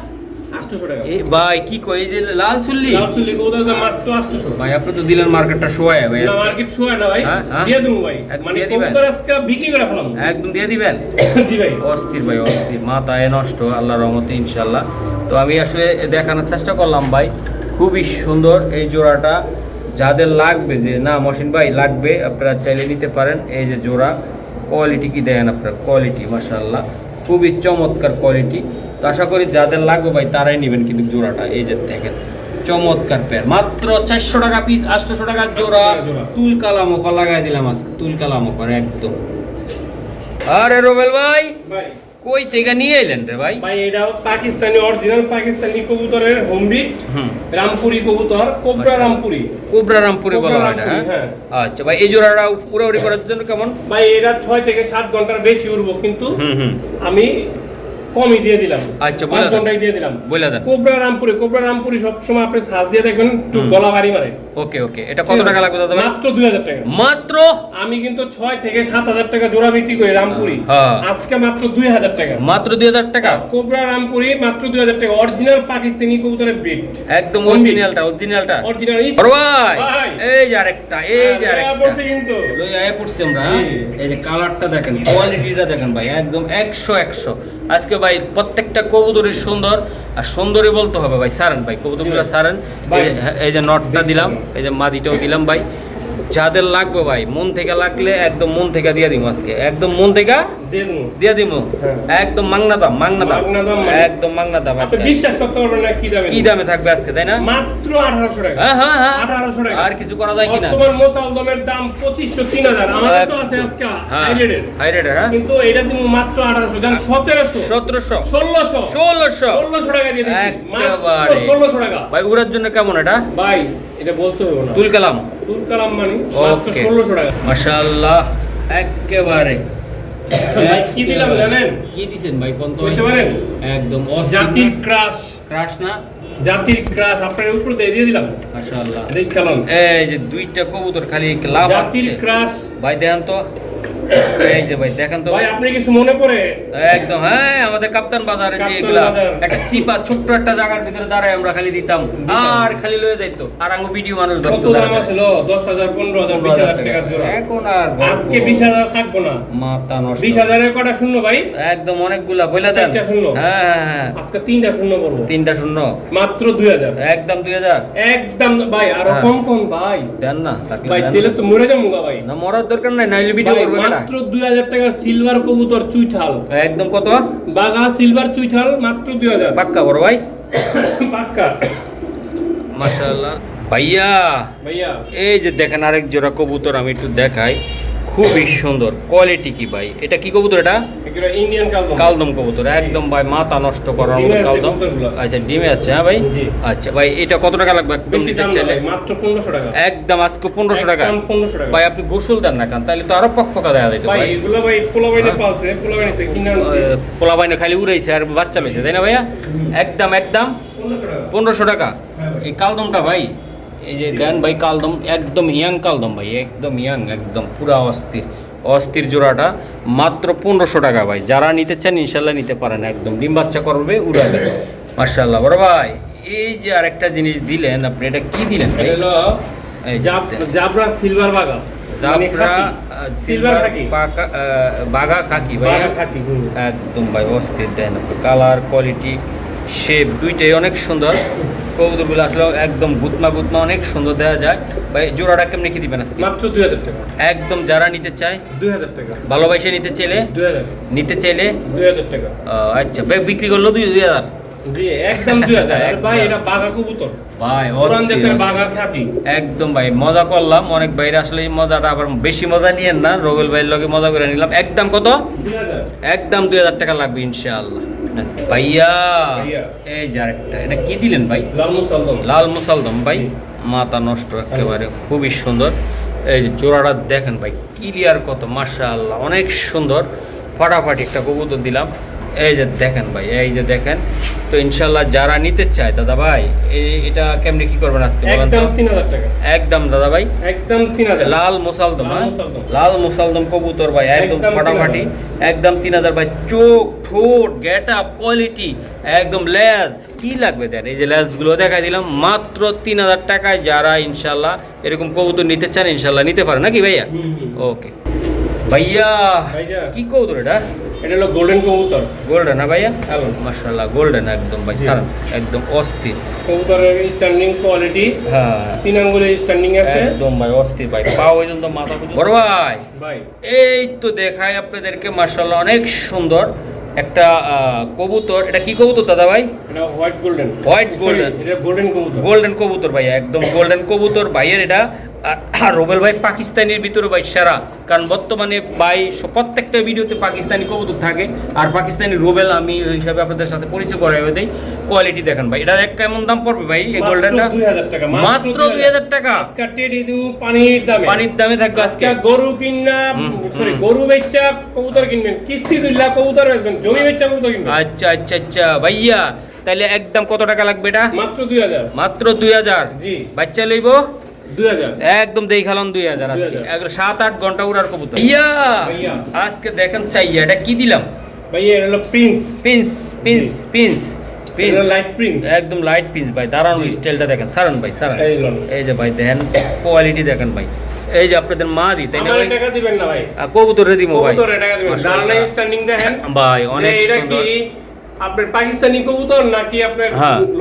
Speaker 2: 800 টাকা
Speaker 1: এ ভাই কি কই এই যে লাল চুল্লি
Speaker 2: লাল চুল্লি কবুতরের দাম মাত্র 800
Speaker 1: ভাই আপনি তো দিলেন মার্কেটটা শোয়ায় ভাই
Speaker 2: না মার্কেট শোয়া না ভাই
Speaker 1: হ্যাঁ, হ্যাঁ।
Speaker 2: দিয়ে দেবো ভাই
Speaker 1: একদম
Speaker 2: মানে
Speaker 1: দিয়ে দিবেন?
Speaker 2: কবুতর আজকে বিক্রি করে ফেলাম
Speaker 1: একদম দিয়ে দিবেন
Speaker 2: জি ভাই
Speaker 1: অস্থির ভাই অস্থির মাথায় নষ্ট আল্লাহর রহমতে ইনশাল্লাহ। তো আমি আসলে দেখানোর চেষ্টা করলাম ভাই, খুবই সুন্দর এই জোড়াটা। যাদের লাগবে যে না মহসিন ভাই লাগবে আপনারা চাইলে নিতে পারেন। এই যে জোড়া কোয়ালিটি কি দেখেন আপনার, কোয়ালিটি মাশাআল্লাহ খুবই চমৎকার কোয়ালিটি। তো আশা করি যাদের লাগবে ভাই তারাই নেবেন কিন্তু জোড়াটা। এই যে দেখেন চমৎকার পেয়ার, মাত্র 400 টাকা পিস, 800 টাকার জোড়া। তুল কালাম অফার লাগাই দিলাম আজকে, তুল কালাম অফার একদম। আরে রোবেল ভাই
Speaker 2: ভাই
Speaker 1: কই থেকে নিয়ে এলেন রে ভাই?
Speaker 2: ভাই এটা পাকিস্তানি অরিজিনাল পাকিস্তানি কবুতরের হোমবিট রামপুরি কবুতর, কোবরা রামপুরি।
Speaker 1: কোবরা রামপুরি বলা হয় এটা,
Speaker 2: রামপুরি,
Speaker 1: হ্যাঁ
Speaker 2: হ্যাঁ।
Speaker 1: আচ্ছা ভাই এই জোড়াটা উড়াউড়ি করার জন্য কেমন?
Speaker 2: ভাই এটা 6 থেকে 7 ঘন্টার বেশি উড়বো, কিন্তু
Speaker 1: হুম
Speaker 2: আমি কমই দিয়ে দিলাম।
Speaker 1: আচ্ছা,
Speaker 2: 5
Speaker 1: বলে দেন।
Speaker 2: ঘন্টায় দিয়ে দিলাম।
Speaker 1: বলে দেন।
Speaker 2: কোবরা রামপুরি সবসময় আপনি সাজ দিয়ে দেখবেন একটু গলা ভারী মারে।
Speaker 1: ওকে ওকে, এটা কত টাকা লাগবে দাদা ভাই?
Speaker 2: মাত্র 2000 টাকা।
Speaker 1: মাত্র
Speaker 2: আমি কিন্তু 6 থেকে 7000 টাকা জোড়া বিক্রি করি রামপুরি,
Speaker 1: হ্যাঁ।
Speaker 2: আজকে মাত্র 2000 টাকা।
Speaker 1: মাত্র 2000 টাকা
Speaker 2: কোবরা রামপুরি মাত্র 2000 টাকা, অরিজিনাল পাকিস্তানি কবুতরের ব্রিড,
Speaker 1: একদম অরিজিনালটা অরিজিনালটা।
Speaker 2: অরিজিনাল।
Speaker 1: বড় ভাই
Speaker 2: ভাই।
Speaker 1: এই যে আরেকটা, এই যে আরেকটা
Speaker 2: পড়ছে কিন্তু
Speaker 1: লই আয় পড়ছি আমরা, হ্যাঁ? এই যে কালারটা দেখেন, কোয়ালিটিটা দেখেন ভাই, একদম 100 আজকে ভাই প্রত্যেকটা কবুতরের সুন্দর। আর সুন্দরই বলতে হবে ভাই, সারেন ভাই কবুতরগুলো সারেন। এই যে নটটা দিলাম, এই যে মাদিটাও দিলাম ভাই। যাদের লাগবে ভাই মন থেকে লাগলে একদম মন থেকে দিয়ে দিব আজকে, একদম মন থেকে
Speaker 2: দিয়ে দেবো।
Speaker 1: দিয়ে দিব,
Speaker 2: হ্যাঁ।
Speaker 1: একদম মাংনা দাম
Speaker 2: মাংনা দাম মানে?
Speaker 1: একদম মাংনা দাম।
Speaker 2: আপনি বিশ্বাস করতে পারবেন না কি দামে,
Speaker 1: কি দামে থাকবে আজকে তাই না?
Speaker 2: মাত্র 1800 টাকা।
Speaker 1: হ্যাঁ হ্যাঁ হ্যাঁ
Speaker 2: 1800 টাকা।
Speaker 1: আর কিছু করা যায় কিনা?
Speaker 2: তোমার মোসালদমের দাম 2500 3000, আমার কাছে আছে আজকে হাই রেটের,
Speaker 1: হাই রেটের, হ্যাঁ
Speaker 2: কিন্তু এটা দিব মাত্র 1800, জান 1700
Speaker 1: 1700
Speaker 2: 1600 টাকা দিয়ে দিচ্ছি, মাত্র 1600 টাকা।
Speaker 1: ভাই উড়ার জন্য কেমন এটা
Speaker 2: ভাই এটা বলতে হবে না,
Speaker 1: তুল কালাম
Speaker 2: তুল কালাম মানে মাত্র
Speaker 1: ওকে
Speaker 2: 1600 টাকা।
Speaker 1: মাশাআল্লাহ একেবারে
Speaker 2: ভাই কি দিলাম জানেন?
Speaker 1: কি দিছেন ভাই কোন তো
Speaker 2: বুঝতে পারেন?
Speaker 1: একদম
Speaker 2: জাতির ক্রাশ,
Speaker 1: ক্রাশ না
Speaker 2: জাতির ক্রাশ আপনার উপর দিয়ে দিলাম।
Speaker 1: মাশাআল্লাহ
Speaker 2: দেখলাম
Speaker 1: এই যে দুইটা কবুতর খালি লাভ
Speaker 2: জাতির
Speaker 1: আছে
Speaker 2: ক্রাশ।
Speaker 1: ভাই দেখেন তো, এই যে ভাই দেখেন তো
Speaker 2: ভাই আপনি কিছু মনে পড়ে?
Speaker 1: একদম হ্যাঁ আমাদের কাপ্তান বাজারে যে
Speaker 2: কাপ্তান
Speaker 1: এগুলা
Speaker 2: বাজার।
Speaker 1: একটা চিপা ছোট্ট একটা জায়গার ভিতরে দাঁড়ায় আমরা খালি দিতাম আর খালি লয়ে যাইতো, আর আঙ্গু ভিডিও মানুষ
Speaker 2: কত
Speaker 1: ধরতো
Speaker 2: দাম ছিল? 10000 15000 20000 টাকা জোড়া।
Speaker 1: এখন আর
Speaker 2: আজকে 20000 থাকবো না,
Speaker 1: মাথা নষ্ট
Speaker 2: 20000 এর কটা শূন্য ভাই?
Speaker 1: একদম অনেকগুলা বইলা দেন।
Speaker 2: চারটা শূন্য।
Speaker 1: হ্যাঁ হ্যাঁ হ্যাঁ
Speaker 2: আজকে 3টা শূন্য করবো,
Speaker 1: 3টা শূন্য
Speaker 2: মাত্র 2000।
Speaker 1: একদম 2000
Speaker 2: একদম ভাই, আরো
Speaker 1: হ্যাঁ।
Speaker 2: কম ভাই।
Speaker 1: দেন না থাকলে
Speaker 2: ভাই
Speaker 1: দেন
Speaker 2: তেলে
Speaker 1: না।
Speaker 2: তো মরে যাবো গা ভাই।
Speaker 1: না মরার দরকার নাই, নাইলে ভিডিও
Speaker 2: ভাই,
Speaker 1: করবে না।
Speaker 2: মাত্র 2000 টাকা সিলভার কবুতর চুইঠাল,
Speaker 1: একদম কত
Speaker 2: বাঘা সিলভার চুইঠাল, মাত্র 2000
Speaker 1: পাক্কা বড় ভাই
Speaker 2: পাক্কা।
Speaker 1: মাশাআল্লাহ ভাইয়া।
Speaker 2: ভাইয়া
Speaker 1: এই যে দেখেন আরেক জোড়া কবুতর আমি একটু দেখাই, খুবই সুন্দর কোয়ালিটি। কি ভাই এটা কি কবুতর? এটা
Speaker 2: এগুলো ইন্ডিয়ান কালদম।
Speaker 1: কালদম কবুতর, একদম ভাই মাথা নষ্ট করার মতো
Speaker 2: ডিমে আছে
Speaker 1: কালদম।
Speaker 2: কবুতরগুলো।
Speaker 1: আচ্ছা ডিমে আছে, হ্যাঁ ভাই
Speaker 2: জি।
Speaker 1: আচ্ছা ভাই এটা কত টাকা লাগবে একদম
Speaker 2: বেশি
Speaker 1: নিতে
Speaker 2: দাম না
Speaker 1: চাইলে?
Speaker 2: ভাই, মাত্র 1500 টাকা।
Speaker 1: একদম আজকে 1500 টাকা।
Speaker 2: একদম 1500 টাকা।
Speaker 1: ভাই আপনি গোসল দেন না কেন? তাহলে তো আরো পকপকা দেয়া যাইতো
Speaker 2: ভাই
Speaker 1: ভাই।
Speaker 2: এগুলো ভাই পোলাবাইনে
Speaker 1: হ্যাঁ।
Speaker 2: পালছে, পোলাবাইনেতে কিনে আনছি।
Speaker 1: পোলা বাইনে খালি উড়াইছে আর বাচ্চা লইছে তাই না ভাইয়া? একদম
Speaker 2: 1500 টাকা।
Speaker 1: 1500 টাকা।
Speaker 2: হ্যাঁ ভাই।
Speaker 1: এই কালদমটা ভাই এই যে দেন ভাই কালদম, একদম ইয়াং কালদম ভাই, একদম ইয়াং, একদম পুরা অস্থির জোড়াটা মাত্র 1500 টাকা ভাই। যারা নিতে চান ইনশাল্লাহ নিতে পারেন, একদম ডিম বাচ্চা করবে উড়াবে। মাশাআল্লাহ বড় ভাই এই যে আরেকটা জিনিস দিলেন আপনি, এটা কি দিলেন ভাই?
Speaker 2: এটা হলো
Speaker 1: এই যে
Speaker 2: জাবরা সিলভার বাঘা,
Speaker 1: জাবরা
Speaker 2: সিলভার
Speaker 1: সিলভার
Speaker 2: খাকি,
Speaker 1: বাঘা খাকি ভাই,
Speaker 2: বাঘা খাকি।
Speaker 1: একদম ভাই অস্থির দেন কালার কোয়ালিটি শেপ দুইটাই অনেক সুন্দর। কবুতরগুলো আসলে একদম গুতমা অনেক সুন্দর দেওয়া যায় ভাই। জোড়াটা কেমনি কি দিবেন আজকে?
Speaker 2: মাত্র 2000 টাকা।
Speaker 1: একদম যারা নিতে চায়
Speaker 2: 2000 টাকা।
Speaker 1: ভালোবাসে নিতে চাইলে
Speaker 2: 2000 টাকা।
Speaker 1: আচ্ছা ভাই বিক্রি করলো 2000
Speaker 2: জি একদম 2000। আর ভাই এটা বাঘা কবুতর
Speaker 1: ভাই
Speaker 2: পুরান
Speaker 1: অস্থির,
Speaker 2: দেশের বাঘা খাকি।
Speaker 1: একদম ভাই মজা করলাম অনেক ভাইরা, আসলে এই মজাটা আবার বেশি মজা নিয়েন না, রবেল ভাইয়ের লগে মজা করে নিলাম। একদম কত?
Speaker 2: 2000।
Speaker 1: একদম 2000 টাকা লাগবে ইনশাআল্লাহ ভাইয়া।
Speaker 2: ভাইয়া।
Speaker 1: এই যে আরেকটা, এটা কি দিলেন ভাই?
Speaker 2: লাল মুসালদম।
Speaker 1: লাল মুসালদম ভাই, মাথা নষ্ট একেবারে, খুবই সুন্দর। এই যে জোড়াটা দেখেন ভাই ক্লিয়ার কত, মাশাআল্লাহ অনেক সুন্দর, ফাটাফাটি একটা কবুতর দিলাম। এই যে দেখেন ভাই, এই যে দেখেন। তো ইনশাল্লাহ যারা নিতে চায় দাদা ভাই, এটা কেমনি কি করবেন আজকে বলেন তো?
Speaker 2: একদম 3000 টাকা।
Speaker 1: একদম দাদা ভাই,
Speaker 2: একদম 3000।
Speaker 1: লাল মুসালদম, লাল মুসালদম কবুতর ভাই, একদম ফাটাফাটি, একদম 3000 ভাই। চোখ, ঠোঁট, গেটআপ, কোয়ালিটি, একদম লেজ, কি লাগবে দেন? এই যে লেজগুলো দেখাই দিলাম মাত্র 3000 টাকায়। যারা ইনশাল্লাহ এরকম কবুতর নিতে চান ইনশাল্লাহ নিতে পারেন নাকি ভাইয়া? ওকে ভাইয়া, কি কবুতর এটা?
Speaker 2: এটা হলো গোল্ডেন কবুতর।
Speaker 1: গোল্ডেন না ভাইয়া? মাশাআল্লাহ গোল্ডেন একদম ভাই, সারাম একদম অস্থির
Speaker 2: কবুতরের স্ট্যান্ডিং কোয়ালিটি।
Speaker 1: হ্যাঁ,
Speaker 2: 3 আঙ্গুলের স্ট্যান্ডিং আছে
Speaker 1: একদম ভাই অস্থির ভাই, পা পর্যন্ত মাথা পর্যন্ত। বড় ভাই
Speaker 2: ভাই
Speaker 1: এই তো দেখাই আপনাদেরকে মাশাআল্লাহ অনেক সুন্দর একটা কবুতর। এটা কি কবুতর দাদা ভাই?
Speaker 2: এটা হোয়াইট গোল্ডেন।
Speaker 1: হোয়াইট গোল্ডেন,
Speaker 2: এটা গোল্ডেন কবুতর।
Speaker 1: গোল্ডেন কবুতর ভাই, একদম গোল্ডেন কবুতর ভাইয়ের এটা। আর রোবেল ভাই পাকিস্তানির ভিতরে ভাই সেরা, কারণ বর্তমানে ভাই প্রত্যেকটা ভিডিওতে পাকিস্তানি কবুতর থাকে। আর পাকিস্তানি রোবেল আমি ওই হিসাবে আপনাদের সাথে পরিচয় করাই দেই। কোয়ালিটি দেখেন ভাই, এটার এক কেমন দাম পড়বে ভাই এই গোল্ডেনটা?
Speaker 2: 2000 টাকা
Speaker 1: মাত্র 2000 টাকা।
Speaker 2: আজকে টেডি দিউ পানির দামে,
Speaker 1: পানির দামে থাকবে আজকে।
Speaker 2: গরু কিনা, সরি গরু বেচা কবুতর কিনবেন, কিস্তি দিলা কবুতর বেচবেন, জমি বেচা কবুতর কিনবেন।
Speaker 1: আচ্ছা আচ্ছা আচ্ছা ভাইয়া, তাহলে একদম কত টাকা লাগবে এটা?
Speaker 2: মাত্র 2000।
Speaker 1: মাত্র 2000।
Speaker 2: জি,
Speaker 1: বাচ্চা লইব
Speaker 2: 2000
Speaker 1: একদম দেখালাম 2000 আজকে। 7-8 ঘন্টা উড়ার কবুতর ভাইয়া। আজকে দেখেন চাইয়া এটা কি দিলাম
Speaker 2: ভাইয়া? এটা হলো Prince.
Speaker 1: Pins pins pins pins,
Speaker 2: light Prince,
Speaker 1: একদম লাইট পিন্স ভাই। দাঁড়ানো স্টাইলটা দেখেন, সারান ভাই সারান। এই যে ভাই দেখেন কোয়ালিটি দেখেন ভাই। এই যে আপনাদের মা দি তাই না ভাই?
Speaker 2: টাকা দিবেন না ভাই,
Speaker 1: কবুতরে দিমু ভাই,
Speaker 2: কবুতরে টাকা দিবেন। দাঁড়ানো স্ট্যান্ডিং দেখেন
Speaker 1: ভাই অনেক
Speaker 2: এটা
Speaker 1: সুন্দর।
Speaker 2: কি আপনার পাকিস্তানি কবুতর নাকি আপনার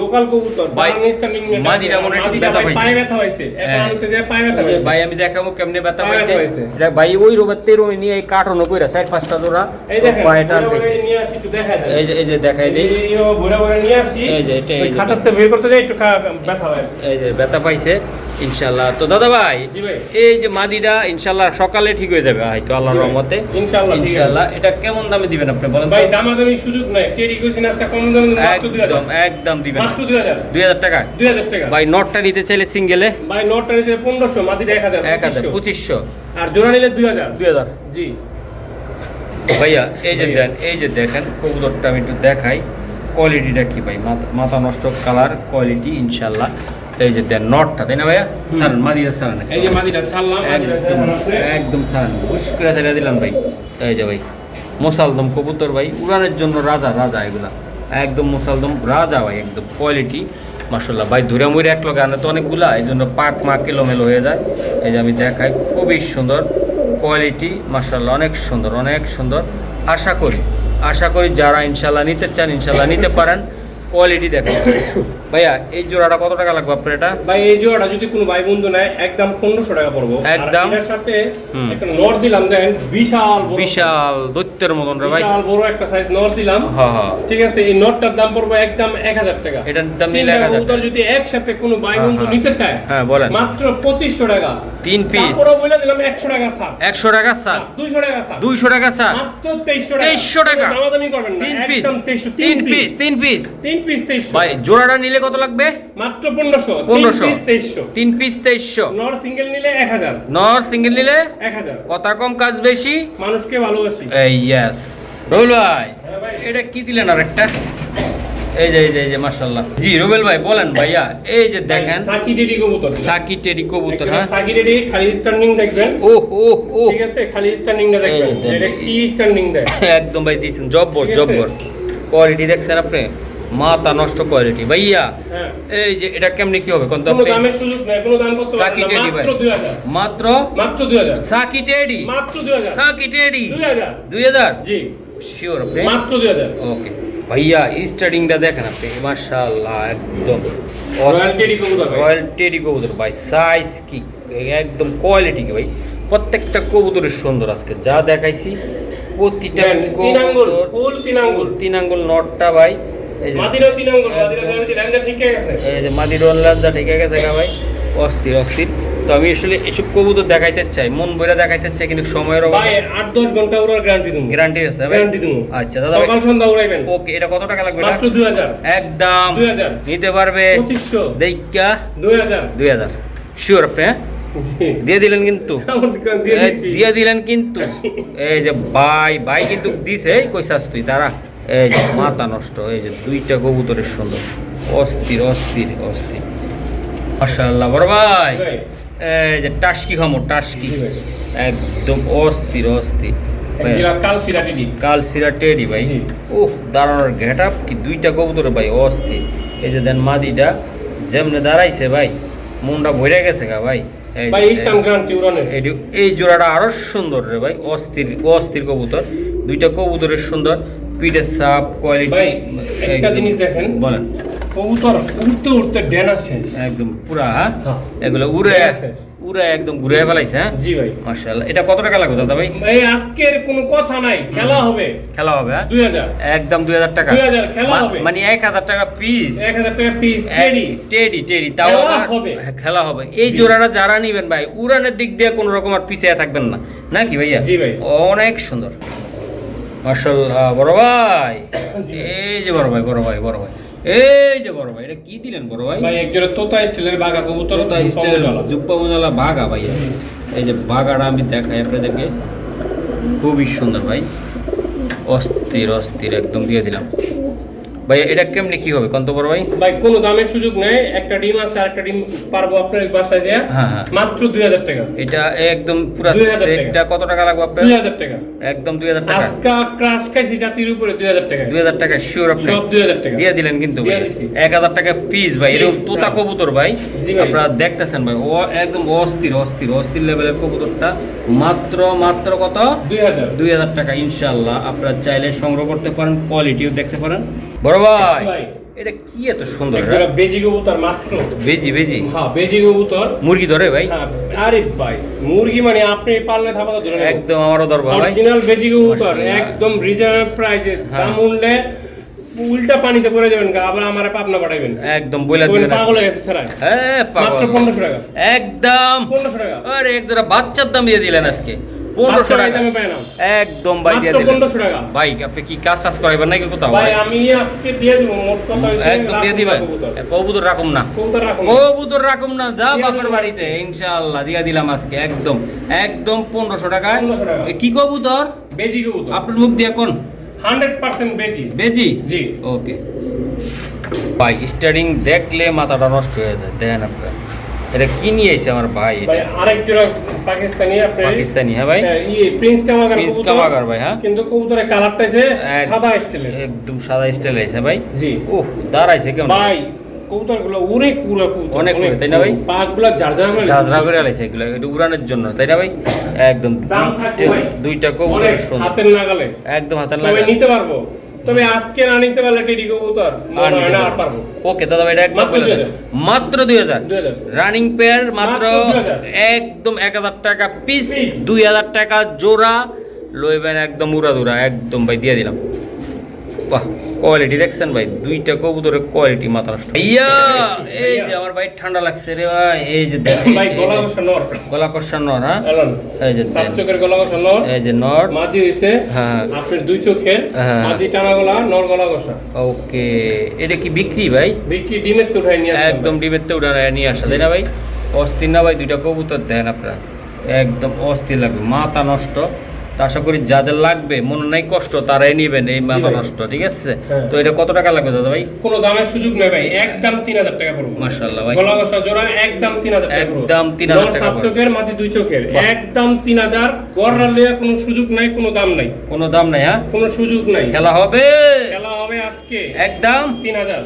Speaker 2: লোকাল কবুতর? দাঁড়ানো স্ট্যান্ডিং
Speaker 1: মাদিটা মনে একটু ব্যথা পাইছে,
Speaker 2: পায়ে ব্যথা হইছে, এখন আনতে যায় পায়ে ব্যথা হইছে
Speaker 1: ভাই। আমি দেখাবো কেমনে ব্যথা পাইছে এটা ভাই। ওই রোবের তেরো নিয়ে এই কার্টনও কইরা 4-5টা জোড়া
Speaker 2: এই দেখেন,
Speaker 1: পায়টা আনতেছে।
Speaker 2: নিয়ে আসি একটু দেখাই দেন।
Speaker 1: এই যে দেখাই দেই,
Speaker 2: এই ভরে ভরে নিয়ে আসি।
Speaker 1: এই যে এটা
Speaker 2: খাঁচাতে বের করতে যাই একটু ব্যথা হয়।
Speaker 1: এই যে ব্যথা পাইছে ইনশাআল্লাহ। তো দাদা ভাই,
Speaker 2: জি ভাই,
Speaker 1: এই যে মাদিটা ইনশাআল্লাহ সকালে ঠিক হয়ে যাবে হয়তো আল্লাহর রহমতে
Speaker 2: ইনশাআল্লাহ।
Speaker 1: ইনশাআল্লাহ এটা কেমন দামে দিবেন আপনি বলেন
Speaker 2: ভাই?
Speaker 1: তো?
Speaker 2: দামাদামি সুযোগ নাই, টেডি কোচিন আছে কম দামে মাত্র 2000।
Speaker 1: একদম একদম দিবেন
Speaker 2: মাত্র 2000।
Speaker 1: 2000 টাকা।
Speaker 2: 2000 টাকা
Speaker 1: ভাই নটটা নিতে চাইলে সিঙ্গেলে
Speaker 2: ভাই, নোটটা নিতে 1500, মাদিটা 1000,
Speaker 1: 2500,
Speaker 2: আর জোড়া নিলে 2000।
Speaker 1: 2000
Speaker 2: জি
Speaker 1: ভাইয়া। এই যে দেন, এই যে দেখেন কবুতরটা আমি একটু দেখাই কোয়ালিটিটা কি ভাই। মাথা নষ্ট কালার কোয়ালিটি ইনশাআল্লাহ। এই যে দেন নটটা তাই না ভাইয়া? সারান মাদিটা সারান,
Speaker 2: এই যে মাদিটা ছাড়লাম,
Speaker 1: একদম একদম সারান বুশ করে ছেড়ে দিলাম ভাই। এই যে ভাই মোসালদম কবুতর ভাই, উড়ানের জন্য রাজা রাজা এগুলা, একদম মোসালদম রাজা ভাই, একদম কোয়ালিটি মাশাআল্লাহ ভাই। ধরে মুড়ে এক লগে আনে তো অনেকগুলা, এই জন্য পাক মাক এলোমেলো হয়ে যায়। এই যে আমি দেখাই, খুবই সুন্দর কোয়ালিটি মাশাআল্লাহ, অনেক সুন্দর অনেক সুন্দর। আশা করি যারা ইনশাআল্লাহ নিতে চান ইনশাআল্লাহ নিতে পারেন। কোয়ালিটি দেখেন ভাইয়া। এই জোড়াটা কত টাকা লাগবে আপনার এটা?
Speaker 2: ভাই এই জোড়াটা যদি কোনো ভাই বন্ধু নেয় একদম 1500 টাকা পড়বো।
Speaker 1: একদম।
Speaker 2: এর সাথে একটা নর দিলাম, দেখেন বিশাল বড়,
Speaker 1: বিশাল দৈত্যের মতন রে ভাই,
Speaker 2: বিশাল বড় একটা সাইজ নর দিলাম।
Speaker 1: হ্যাঁ হ্যাঁ,
Speaker 2: ঠিক আছে, এই নটটার দাম পড়বে একদম 1000 টাকা।
Speaker 1: এটার দাম নিলে 1000 টাকা।
Speaker 2: যদি একসাথে কোনো ভাই বন্ধু নিতে চায়,
Speaker 1: হ্যাঁ বলেন,
Speaker 2: মাত্র 2500 টাকা
Speaker 1: 3 পিস।
Speaker 2: তারপরে বলে দিলাম 100 টাকা ছাড়,
Speaker 1: 100 টাকা ছাড়,
Speaker 2: 200 টাকা ছাড়,
Speaker 1: 200 টাকা ছাড়,
Speaker 2: মাত্র 2300 টাকা।
Speaker 1: 2300 টাকা
Speaker 2: দামাদামি করবেন না,
Speaker 1: 3 পিস,
Speaker 2: একদম 2300।
Speaker 1: 3 পিস 3 পিস
Speaker 2: 3 পিস 2300
Speaker 1: ভাই। জোড়াটা নিলে কত লাগবে?
Speaker 2: মাত্র 1500।
Speaker 1: 1500
Speaker 2: 3 পিস
Speaker 1: 3 পিস
Speaker 2: 2300।2300। নর সিঙ্গেল নিলে 1000।
Speaker 1: নর সিঙ্গেল নিলে
Speaker 2: 1000।
Speaker 1: কথা কম কাজ বেশি,
Speaker 2: মানুষকে ভালোবাসি।
Speaker 1: এই ইয়েস রুবেল ভাই। এটা কি দিলেন আরেকটা? এই যে মাশাআল্লাহ। জি রুবেল ভাই বলেন ভাইয়া। এই যে দেখেন
Speaker 2: সাকি টেডি কবুতর,
Speaker 1: সাকি টেডি কবুতর। হ্যাঁ
Speaker 2: সাকি টেডি খালি স্ট্যান্ডিং দেখবেন।
Speaker 1: ও ও ও,
Speaker 2: ঠিক আছে, খালি স্ট্যান্ডিংটা দেখবেন, এটা কি স্ট্যান্ডিং দেয়
Speaker 1: একদম ভাই দিয়েছেন জব্বর জব্বর। কোয়ালিটি দেখছেন আপনি, মাথা নষ্ট কোয়ালিটি ভাইয়া।
Speaker 2: হ্যাঁ,
Speaker 1: এই যে এটা কেমনে কি হবে কোন
Speaker 2: কোনো দামের সুযোগ নাই, কোনো দাম করতে
Speaker 1: সাকি
Speaker 2: পারবেন
Speaker 1: টেডি
Speaker 2: না,
Speaker 1: ভাই
Speaker 2: মাত্র 2000।
Speaker 1: মাত্র
Speaker 2: মাত্র 2000।
Speaker 1: সাকি টেডি,
Speaker 2: মাত্র 2000।
Speaker 1: Psaki teddy
Speaker 2: 2000।
Speaker 1: 2000
Speaker 2: জি,
Speaker 1: শিওর আপনি?
Speaker 2: মাত্র 2000।
Speaker 1: ওকে ভাইয়া, স্টার্টিংটা দেখেন আপনি মাশাআল্লাহ, একদম
Speaker 2: রয়্যাল টেডি কবুতর ভাই।
Speaker 1: রয়্যাল টেডি কবুতর ভাই। সাইজ কি একদম কোয়ালিটি কি ভাই, প্রত্যেকটা কবুতরের সুন্দর। আজকে যা দেখাইছি প্রতিটা
Speaker 2: তিন আঙ্গুল,
Speaker 1: কবুতর
Speaker 2: ফুল 3 আঙ্গুল।
Speaker 1: 3 আঙ্গুল নটটা ভাই। এই যে
Speaker 2: মাদিরাও 3 আঙ্গুল, মাদিরা দেওয়া ল্যান্ডা ঠিক আছে।
Speaker 1: এই যে মাদির ওয়াল্লাদা ঠিক আছে গা ভাই, অস্থির অস্থির। তো আমি আসলে এসব কবুতর দেখাইতে চাই, মন বইরা দেখাইতে চাই, কিন্তু সময়ের
Speaker 2: ভাই
Speaker 1: অভাবে।
Speaker 2: 8-10 ঘন্টা উড়ার গ্যারান্টি দেবো।
Speaker 1: গ্যারান্টি আছে ভাই?
Speaker 2: গ্যারান্টি দেবো।
Speaker 1: আচ্ছা দাদা ভাই,
Speaker 2: সকাল সন্ধ্যা উড়াইবেন।
Speaker 1: ওকে। এটা কত টাকা লাগবে?
Speaker 2: মাত্র 2000।
Speaker 1: একদম
Speaker 2: 2000।
Speaker 1: নিতে পারবে
Speaker 2: 2500।
Speaker 1: দেখা
Speaker 2: 2000।
Speaker 1: 2000 শিওর আপনি? হ্যাঁ দিয়ে দিলেন কিন্তু,
Speaker 2: আমার দোকান দিয়ে
Speaker 1: এই
Speaker 2: দিছি।
Speaker 1: দিয়ে দিলেন কিন্তু। এই যে ভাই কিন্তু দিছে, এই কইসাস তুই তারা। এই যে মাথা নষ্ট, এই যে দুইটা কবুতরের সুন্দর, অস্থির অস্থির অস্থির, মাশাআল্লাহ বড় ভাই।
Speaker 2: ভাই,
Speaker 1: এই যে টাস্কি খামো, টাস্কি
Speaker 2: জি ভাই।
Speaker 1: একদম অস্থির অস্থির।
Speaker 2: এগুলা কাল সিরাটি দি।
Speaker 1: কাল সিরা টেডি ভাই,
Speaker 2: জি।
Speaker 1: ওহ দাঁড়ানোর ঘেট আপ কি, দুইটা কবুতরে ভাই অস্থির। এই যে দেন মাদিটা যেমনে দাঁড়াইছে ভাই, মনটা ভরে গেছে গা ভাই। এই
Speaker 2: ভাই
Speaker 1: যে-
Speaker 2: ইস্টার্ন গ্যারান্টি উড়ানের।
Speaker 1: এই জোড়াটা আরো সুন্দর রে ভাই, অস্থির অস্থির কবুতর, দুইটা কবুতরের সুন্দর, পিঠের সাপ কোয়ালিটি।
Speaker 2: ভাই একটা জিনিস দেখেন,
Speaker 1: বলেন,
Speaker 2: কবুতর উঠতে উঠতে ডেনা শেষ।
Speaker 1: একদম পুরা, হ্যাঁ
Speaker 2: হ্যাঁ।
Speaker 1: এগুলো উড়ে
Speaker 2: শেষ।
Speaker 1: উড়ে একদম ঘুরে ফেলাইছে, হ্যাঁ
Speaker 2: জি ভাই।
Speaker 1: মাশাআল্লাহ। এটা কত টাকা লাগবে দাদা ভাই?
Speaker 2: ভাই আজকের কোনো কথা নাই, খেলা হবে
Speaker 1: খেলা হবে, হ্যাঁ
Speaker 2: 2000।
Speaker 1: একদম 2000 টাকা,
Speaker 2: 2000 খেলা হবে।
Speaker 1: মানে 1000 টাকা পিস,
Speaker 2: 1000 টাকা পিস টেডি।
Speaker 1: টেডি তাও
Speaker 2: খেলা
Speaker 1: আবার-
Speaker 2: হবে।
Speaker 1: হ্যাঁ, খেলা হবে। এই জোড়াটা যারা নিবেন ভাই, উড়ানের দিক দিয়ে কোনো রকম আর পিছিয়ে থাকবেন না, নাকি ভাইয়া?
Speaker 2: জি ভাই।
Speaker 1: অনেক সুন্দর মাশাআল্লাহ বড় ভাই।
Speaker 2: জি।
Speaker 1: এই যে বড় ভাই, এই যে বড় ভাই, এটা কি দিলেন বড় ভাই?
Speaker 2: ভাই একজোড়া তোতা স্টিলের বাঘা কবুতর,
Speaker 1: তোতা স্টিলের জুপ্পা বোঝালা বাঘা ভাইয়া। এই যে বাঘাটা আমি দেখাই আপনাদেরকে, খুবই সুন্দর ভাই, অস্থির অস্থির একদম দিয়ে দিলাম ভাইয়া। এটা কেমনি কি হবে কত বড় ভাই?
Speaker 2: ভাই কোনো দামের সুযোগ নেই, একটা ডিম আছে আর একটা ডিম পারবো আপনার বাসায় দেয়া।
Speaker 1: হ্যাঁ, হ্যাঁ।
Speaker 2: মাত্র 2000 টাকা।
Speaker 1: এটা একদম পুরা
Speaker 2: 2000 টাকা।
Speaker 1: সেটটা কত টাকা লাগবে আপনার?
Speaker 2: 2000 টাকা।
Speaker 1: একদম 2000 টাকা।
Speaker 2: আজকা ক্রাশ খাইছি জাতির উপরে 2000 টাকা।
Speaker 1: 2000 টাকা শিওর আপনি?
Speaker 2: সব 2000 টাকা।
Speaker 1: দিয়ে দিলেন কিন্তু
Speaker 2: দিয়ে
Speaker 1: ভাই,
Speaker 2: দিছি।
Speaker 1: 1000 টাকা পিস ভাই। এরকম
Speaker 2: Piece,
Speaker 1: তোতা
Speaker 2: হ্যাঁ।
Speaker 1: কবুতর ভাই,
Speaker 2: জি ভাই।
Speaker 1: আপনারা দেখতেছেন ভাই, ও একদম অস্থির অস্থির অস্থির লেভেলের কবুতরটা। মাত্র কত?
Speaker 2: 2000।
Speaker 1: 2000 টাকা। ইনশাআল্লাহ আপনারা চাইলে সংগ্রহ করতে পারেন, কোয়ালিটিও দেখতে পারেন। বড় ভাই
Speaker 2: ভাই
Speaker 1: এটা কি এত সুন্দর?
Speaker 2: একটা বেজি কবুতর মাত্র।
Speaker 1: বেজি
Speaker 2: হ্যাঁ বেজি কবুতর।
Speaker 1: মুরগি ধরে ভাই?
Speaker 2: হ্যাঁ, আরে ভাই মুরগি মানে আপনি পাললে থাপাতে ধরে নেবেন।
Speaker 1: একদম আমারও ধরবো ভাই।
Speaker 2: অরিজিনাল বেজি কবুতর,
Speaker 1: মাশাআল্লাহ।
Speaker 2: একদম রিজনেবল প্রাইসে।
Speaker 1: হ্যাঁ।
Speaker 2: দাম উঠলে উল্টা পানিতে পড়ে যাবেন গা, আবার আমারে পাবনা পাঠাইবেন।
Speaker 1: একদম বইলা
Speaker 2: ওই
Speaker 1: দিবেন।
Speaker 2: পাগল হয়ে গেছে স্যার।
Speaker 1: হ্যাঁ
Speaker 2: মাত্র
Speaker 1: পাগল।
Speaker 2: 1500 টাকা।
Speaker 1: একদম
Speaker 2: 1500 টাকা।
Speaker 1: আরে এক জোড়া বাচ্চার দাম দিয়ে দিলেন আজকে 1500
Speaker 2: বাচ্চা
Speaker 1: টাকা।
Speaker 2: দামে পায় না।
Speaker 1: একদম ভাই দিয়ে
Speaker 2: মাত্র
Speaker 1: দিলেন
Speaker 2: 1500 টাকা।
Speaker 1: ভাই। আপনি কি কাজ করাইবেন নাকি কোথাও
Speaker 2: ভাই
Speaker 1: ভাই?
Speaker 2: আমি আজকে দিয়ে দিব, মোট কথা হইছে
Speaker 1: একদম দিয়ে
Speaker 2: রাখুন
Speaker 1: দিবেন।
Speaker 2: কবুতর।
Speaker 1: কবুতর রাখুম না,
Speaker 2: কবুতর রাখুন।
Speaker 1: কবুতর রাখুম না, যা
Speaker 2: দিয়ে
Speaker 1: বাপের
Speaker 2: দিলাম।
Speaker 1: বাড়িতে ইনশাআল্লাহ দিয়ে দিলাম আজকে একদম 1500 টাকায়।
Speaker 2: 1500 টাকা।
Speaker 1: এ কি কবুতর
Speaker 2: বেজি কবুতর।
Speaker 1: আপনার মুখ দিয়ে কোন?
Speaker 2: 100% বেজি।
Speaker 1: বেজি?
Speaker 2: জি।
Speaker 1: ওকে ভাই, স্টার্টিং দেখলে মাথাটা নষ্ট হয়ে যায়। দেন আপনার এটা কি নিয়ে আইছে আমার ভাই?
Speaker 2: ভাই
Speaker 1: এটা
Speaker 2: আরেক জোড়া পাকিস্তানি আপনার।
Speaker 1: পাকিস্তানি, হ্যাঁ ভাই?
Speaker 2: প্রিন্স কামাগার
Speaker 1: প্রিন্স
Speaker 2: কবুতর।
Speaker 1: কামাগার ভাই, হ্যাঁ।
Speaker 2: কিন্তু কবুতরের কালারটা যে
Speaker 1: এক-
Speaker 2: সাদা স্টাইলের।
Speaker 1: একদম সাদা স্টাইল আইছে ভাই।
Speaker 2: জি।
Speaker 1: ওহ দাঁড়াইছে কেমন?
Speaker 2: ভাই কবুতরগুলো উড়ে পুরো কবুতর।
Speaker 1: অনেক উড়ে, তাই না ভাই?
Speaker 2: পাগুলো ঝাড়ঝাড় করে
Speaker 1: ঝাঁঝরা করে আলাইছে এগুলো, এটা উড়ানোর জন্য, তাই না ভাই? একদম
Speaker 2: দাম থাকবে ভাই।
Speaker 1: দুইটা
Speaker 2: অনেক
Speaker 1: কবুতরের সুন্দর,
Speaker 2: হাতের নাগালে।
Speaker 1: একদম হাতের
Speaker 2: সবাই
Speaker 1: লাগা।
Speaker 2: নিতে পারবো, তবে আজকে না নিতে পারলে টেডি কবুতর মনে হয় না আর পারবো।
Speaker 1: ওকে দাদা ভাই, এটা একদম
Speaker 2: মাত্র
Speaker 1: বলে দেন।
Speaker 2: 2000
Speaker 1: মাত্র 2000
Speaker 2: 2000
Speaker 1: রানিং পেয়ার, মাত্র
Speaker 2: মাত্র 2000
Speaker 1: একদম 1000 টাকা পিস,
Speaker 2: Piece।
Speaker 1: 2000 টাকা জোড়া লইবেন, একদম উড়াদুরা একদম ভাই দিয়ে দিলাম। বাহ, কোয়ালিটি দেখছেন ভাই, দুইটা কবুতরের কোয়ালিটি মাথা নষ্ট। ইয়া এই যে আমার ভাই ঠান্ডা লাগছে রে ভাই, এই যে দেখেন
Speaker 2: ভাই গলা ঘষা নর।
Speaker 1: গলা কষা নর, হ্যাঁ
Speaker 2: এলন
Speaker 1: এই যে
Speaker 2: সাত
Speaker 1: দেন।
Speaker 2: চোখের গলা ঘষা নর।
Speaker 1: এই যে নর।
Speaker 2: মাদি হইছে
Speaker 1: হ্যাঁ।
Speaker 2: আপনার দুই চোখের।
Speaker 1: হ্যাঁ।
Speaker 2: মাদি টানা গলা, নর গলা ঘষা।
Speaker 1: ওকে, এটা কি বিক্রি ভাই?
Speaker 2: বিক্রি ডিমের তো উঠাই নিয়ে আসলাম।
Speaker 1: একদম ডিমের তো উঠে নিয়ে আসা, তাই না ভাই? অস্থির না ভাই? দুইটা কবুতর দেন আপনারা, একদম অস্থির লাগবে, মাথা নষ্ট। তো আশা করি যাদের লাগবে, মনে নাই কষ্ট, তারাই নিবেন এই মাথা
Speaker 2: ভাই।
Speaker 1: নষ্ট, ঠিক আছে?
Speaker 2: হ্যাঁ।
Speaker 1: তো এটা কত টাকা লাগবে দাদা ভাই?
Speaker 2: কোনো দামের সুযোগ নেই ভাই, একদম 3000 টাকা পড়বে।
Speaker 1: মাশাআল্লাহ ভাই,
Speaker 2: গলা ঘষা জোড়া একদম 3000 টাকা পড়বে।
Speaker 1: একদম 3000 টাকা
Speaker 2: সাত
Speaker 1: পড়বে।
Speaker 2: চোখের মাদি দুই চোখের
Speaker 1: বাহ।
Speaker 2: একদম 3000। গড়রা লিয়া কোনো সুযোগ নাই, কোনো দাম নাই,
Speaker 1: কোনো দাম নাই, হ্যাঁ?
Speaker 2: কোনো সুযোগ নাই।
Speaker 1: খেলা হবে
Speaker 2: খেলা হবে আজকে
Speaker 1: একদম
Speaker 2: 3000।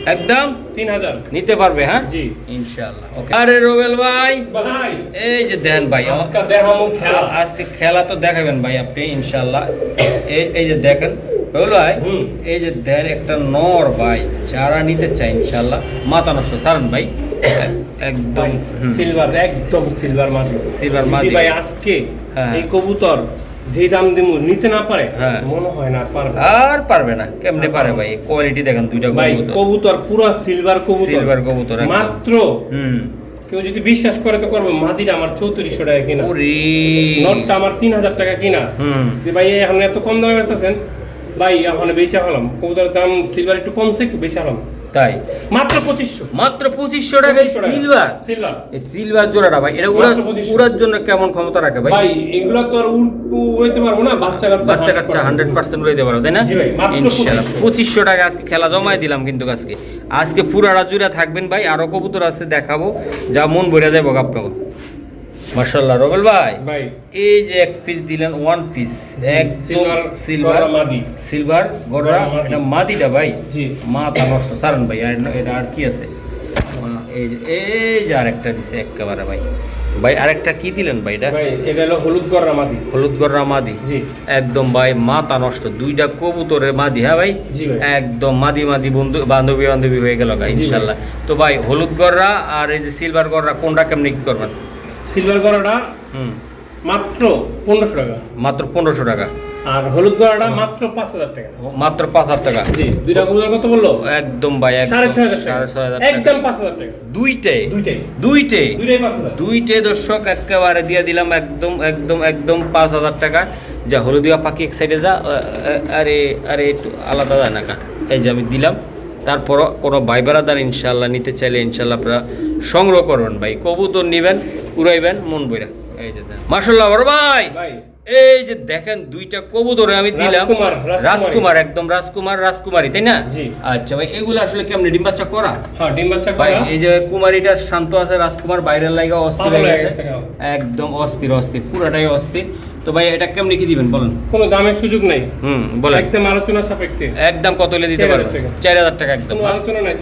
Speaker 1: একদম
Speaker 2: 3000
Speaker 1: নিতে পারবে, হ্যাঁ
Speaker 2: জি।
Speaker 1: ইনশাআল্লাহ। ওকে, আরে রোবেল ভাই,
Speaker 2: ভাই
Speaker 1: এই যে দেন ভাই,
Speaker 2: আজকে দেখামু খেলা।
Speaker 1: আজকে খেলা তো দেখাবেন ভাই আপনি ইনশাআল্লাহ। এই যে দেখেন রোবেল ভাই,
Speaker 2: হুম।
Speaker 1: এই যে দেন একটা নর ভাই, যারা নিতে চায় ইনশাআল্লাহ, মাথা নষ্ট সারান ভাই, একদম হুম।
Speaker 2: সিলভার, একদম সিলভার মাদি।
Speaker 1: সিলভার
Speaker 2: যদি
Speaker 1: মাদি।
Speaker 2: ভাই আজকে
Speaker 1: হ্যাঁ।
Speaker 2: এই কবুতর যে দাম দিমু নিতে না পারে,
Speaker 1: হ্যাঁ।
Speaker 2: মনে হয় না পারবে।
Speaker 1: আর পারবে না, কেমনে পারে ভাই? কোয়ালিটি দেখেন দুইটা
Speaker 2: ভাই
Speaker 1: কবুতর,
Speaker 2: কবুতর পুরো সিলভার কবুতর।
Speaker 1: সিলভার কবুতর একদম।
Speaker 2: মাত্র
Speaker 1: হুম।
Speaker 2: কেউ যদি বিশ্বাস করে তো করবে, মাদিটা আমার 3400 টাকা কিনা,
Speaker 1: ওরে
Speaker 2: নটটা আমার 3000 টাকা কিনা।
Speaker 1: হুম।
Speaker 2: যে ভাই এখন এত কম দামে বেচতেছেন, ভাই এখন বেচা হলাম। কবুতরের দাম সিলভার একটু কমছে, একটু বেচা হলাম।
Speaker 1: তাই
Speaker 2: মাত্র 2500
Speaker 1: মাত্র 2500 টাকায় সিলভার
Speaker 2: সিলভার
Speaker 1: এই সিলভার জোড়াটা ভাই এটা
Speaker 2: মাত্র 2500
Speaker 1: উড়ার জন্য কেমন ক্ষমতা রাখে ভাই
Speaker 2: ভাই এগুলা তো আর উড়তে পারবো না, বাচ্চা
Speaker 1: কাচ্চা 100% উড়াইতে পারো তাই না
Speaker 2: জি ভাই, মাত্র
Speaker 1: ইনশাআল্লাহ 2500 টাকা আজকে খেলা জমাই দিলাম কিন্তু আজকে পুরাটা জুড়ে থাকবেন ভাই, আরো কবুতর আছে দেখাবো, যা মন ভরে যাবে আপনাকে। মাশাআল্লাহ রবেল ভাই
Speaker 2: ভাই
Speaker 1: এই যে এক পিস দিলেন, ওয়ান পিস
Speaker 2: সিলভার মাদি,
Speaker 1: সিলভার গররা, এটা মাদিটা ভাই
Speaker 2: জি
Speaker 1: মাথা নষ্ট সারান ভাই। এটা আর কি আছে, এই যে আরেকটা দিছে একেবারে ভাই। ভাই আরেকটা কি দিলেন ভাই?
Speaker 2: এটা হলো হলুদ গররা মাদি,
Speaker 1: হলুদ গররা মাদি
Speaker 2: জি
Speaker 1: একদম ভাই মাথা নষ্ট, দুইটা কবুতরের মাদি। হ্যাঁ ভাই
Speaker 2: জি ভাই
Speaker 1: একদম মাদি বন্ধু বান্ধবী হয়ে গেল ভাই ইনশাল্লাহ। তো ভাই হলুদ গররা আর এই যে সিলভার গররা কোনটা কেমনি কি করবেন?
Speaker 2: সিলভার গররাটা মাত্র 1500 টাকা,
Speaker 1: মাত্র 1500 টাকা,
Speaker 2: আর হলুদ গররাটা মাত্র 5000 টাকা,
Speaker 1: মাত্র 5000 টাকা।
Speaker 2: জি দুইটা কবুতর কত বললো?
Speaker 1: একদম ভাই
Speaker 2: 6500 একদম 5000 টাকা,
Speaker 1: দুইটাই 5000 দর্শক একেবারে দিয়ে দিলাম একদম 5000 টাকা। যা হলুদিয়া পাখি এক সাইডে যা, আরে একটু আলাদা যায় না কা, এই যে আমি দিলাম। তারপর কোনো ভাই বেড়াদার ইনশাল্লাহ নিতে চাইলে ইনশাল্লাহ আপনারা সংগ্রহ করবেন ভাই, কবুতর নিবেন উড়াইবেন মন বইরা। এই যে মাশাআল্লাহ বড় ভাই এই যে দেখেন দুইটা কবুতরে আমি দিলাম, রাজকুমার একদম রাজকুমারী তাই না? আচ্ছা ভাই এগুলো আসলে কেমনে ডিম বাচ্চা করা?
Speaker 2: হ্যাঁ ডিম বাচ্চা
Speaker 1: ভাই
Speaker 2: করা।
Speaker 1: এই যে কুমারীটা শান্ত আছে, রাজকুমার বাইরের লাগা অস্থির হয়ে গেছে, একদম অস্থির পুরাটাই অস্থির। তো ভাই এটা কেমনে কি দিবেন বলেন?
Speaker 2: কোনো দামের সুযোগ নাই,
Speaker 1: বলেন
Speaker 2: একদম আলোচনা সাপেক্ষে।
Speaker 1: একদম কত হলে দিতে পারবেন? 4000 টাকা একদম,
Speaker 2: কোনো আলোচনা নাই,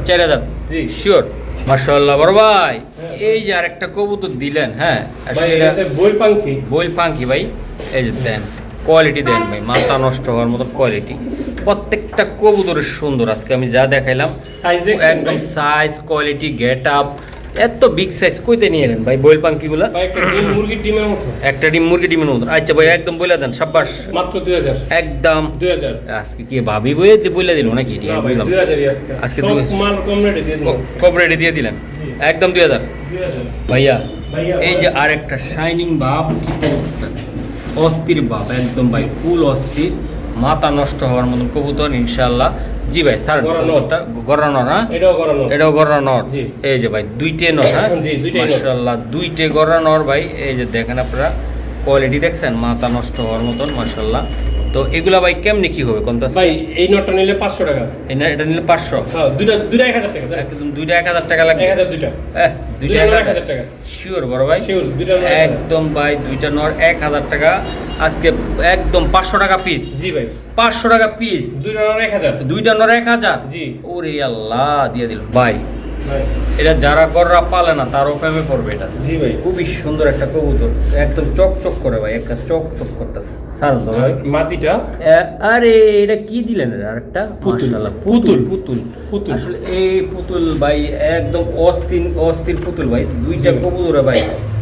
Speaker 1: 4000
Speaker 2: জি
Speaker 1: শিওর। মাশাআল্লাহ বড় ভাই এই যে আরেকটা কবুতর দিলেন। হ্যাঁ
Speaker 2: ভাই এটা হচ্ছে বইল পাখি
Speaker 1: ভাই, এই যে দেন কোয়ালিটি দেন ভাই, মাথা নষ্ট হওয়ার মতো কোয়ালিটি। প্রত্যেকটা কবুতরের সুন্দর, আজকে আমি যা দেখাইলাম একদম সাইজ কোয়ালিটি গেট আপ, এত বিগ সাইজ কইতে নিয়ে এলেন ভাই বইল পাখিগুলা?
Speaker 2: একটা ডিম মুরগির ডিমের মতো,
Speaker 1: একটা ডিম মুরগি ডিমের মতো। আচ্ছা ভাই একদম বলে দেন, সাব্বাস।
Speaker 2: মাত্র 2000
Speaker 1: একদম
Speaker 2: 2000।
Speaker 1: আজকে কি ভাবি বইয়ে বলে দিল নাকি? বুঝলাম
Speaker 2: 2000 আজকে মাল কম রেটে দিয়ে দিলাম,
Speaker 1: কম রেটে দিয়ে দিলেন একদম 2000 ভাইয়া। এই যে আরেকটা শাইনিং বাপ, কি অস্থির বাপ একদম ভাই, ফুল অস্থির, মাথা নষ্ট হওয়ার মতন কবুতর ইনশাআল্লাহ। জি ভাই স্যার গড়া নর, হ্যাঁ এটাও গড়া নর। এই যে ভাই দুইটে নর, হ্যাঁ মাশাআল্লাহ দুইটে গড়া নর ভাই। এই যে দেখেন আপনারা কোয়ালিটি দেখছেন, মাথা নষ্ট হওয়ার মতন মাশাআল্লাহ। তো এগুলা ভাই কেমনে কি হবে কোনটা?
Speaker 2: ভাই এই নটটা নিলে 500 টাকা,
Speaker 1: এটা নিলে 500।
Speaker 2: হ্যাঁ দুইটা 1000 টাকা,
Speaker 1: একদম দুইটা 1000 টাকা লাগবে।
Speaker 2: 1000 দুইটা,
Speaker 1: দুইটা 1000 টাকা শিওর বড় ভাই,
Speaker 2: শিওর দুইটা
Speaker 1: একদম ভাই দুইটা নর 1000 টাকা আজকে একদম 500 টাকা পিস।
Speaker 2: জি ভাই
Speaker 1: 500 টাকা পিস,
Speaker 2: দুইটা নর 1000,
Speaker 1: দুইটা নর 1000।
Speaker 2: জি
Speaker 1: ওরে আল্লাহ দিয়ে দিল ভাই। এটা যারা গররা পালে না তারও প্রেমে পড়বে এটা।
Speaker 2: জি ভাই
Speaker 1: খুবই সুন্দর একটা কবুতর, একদম চকচক করে ভাই, একটা চকচক করতেছে। সারুন তো ভাই
Speaker 2: মাটিটা।
Speaker 1: আরে এটা কি দিলেন? আরেকটা মাশাআল্লাহ পুতুল আসলে এই পুতুল ভাই একদম অস্থির পুতুল ভাই। দুইটা কবুতর ভাই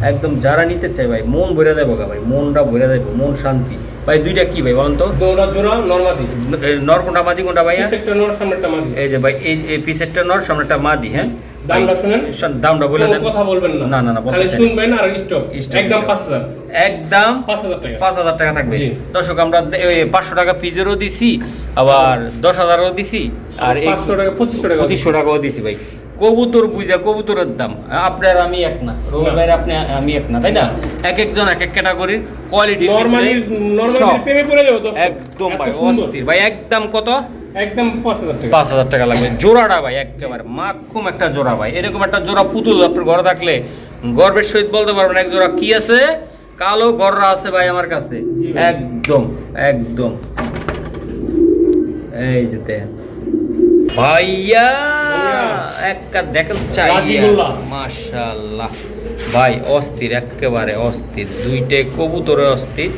Speaker 1: একদম যারা নিতে চায় ভাই মন ভরে যাবে ভাই, মনটা ভরে যাবে, মন শান্তি ভাই। দুইটা কি ভাই বলেন তো?
Speaker 2: দুইটা জোড়া নরমাদি,
Speaker 1: নর কোনটা মাদি কোনটা ভাই?
Speaker 2: পিছেরটা নর সামনেরটা মাদি।
Speaker 1: এই যে ভাই এই পিছেরটা নর সামনেরটা মাদি। হ্যাঁ
Speaker 2: দামটা শুনেন,
Speaker 1: দামটা বলে দেন।
Speaker 2: কথা বলবেন না, না
Speaker 1: খালি
Speaker 2: শুনবেন আর স্টক একদম 5000,
Speaker 1: একদম
Speaker 2: 5000 টাকা,
Speaker 1: 5000 টাকা থাকবে। দর্শক আমরা 500 টাকা পিজেরও দিছি, আবার 10000ও দিছি, আর
Speaker 2: 500 টাকা
Speaker 1: 2500 টাকাও দিছি ভাই। কবুতর বুঝা কবুতরের দাম আপনার আমি এক না, রোমান ভাই আপনি আমি এক না, তাই না? এক একজন এক এক ক্যাটাগরির কোয়ালিটি।
Speaker 2: নরমালি প্রেমে পড়ে যাও দোস্ত,
Speaker 1: একদম ভাই অস্থির ভাই। একদম কত?
Speaker 2: একদম 5000 টাকা,
Speaker 1: 5000 টাকা লাগবে জোড়াটা ভাই, একেবারে মাখুম একটা জোড়া ভাই। এরকম একটা জোড়া পুতুল আপনার ঘরে থাকলে গর্বের সহিত বলতে পারবেন এক জোড়া কি আছে, কালো গররা আছে ভাই আমার কাছে, একদম এই যে দেন ভাইয়া একটা দেখেন চাই, মাশাআল্লাহ ভাই অস্থির, একেবারে অস্থির। দুইটাই কবুতরে অস্থির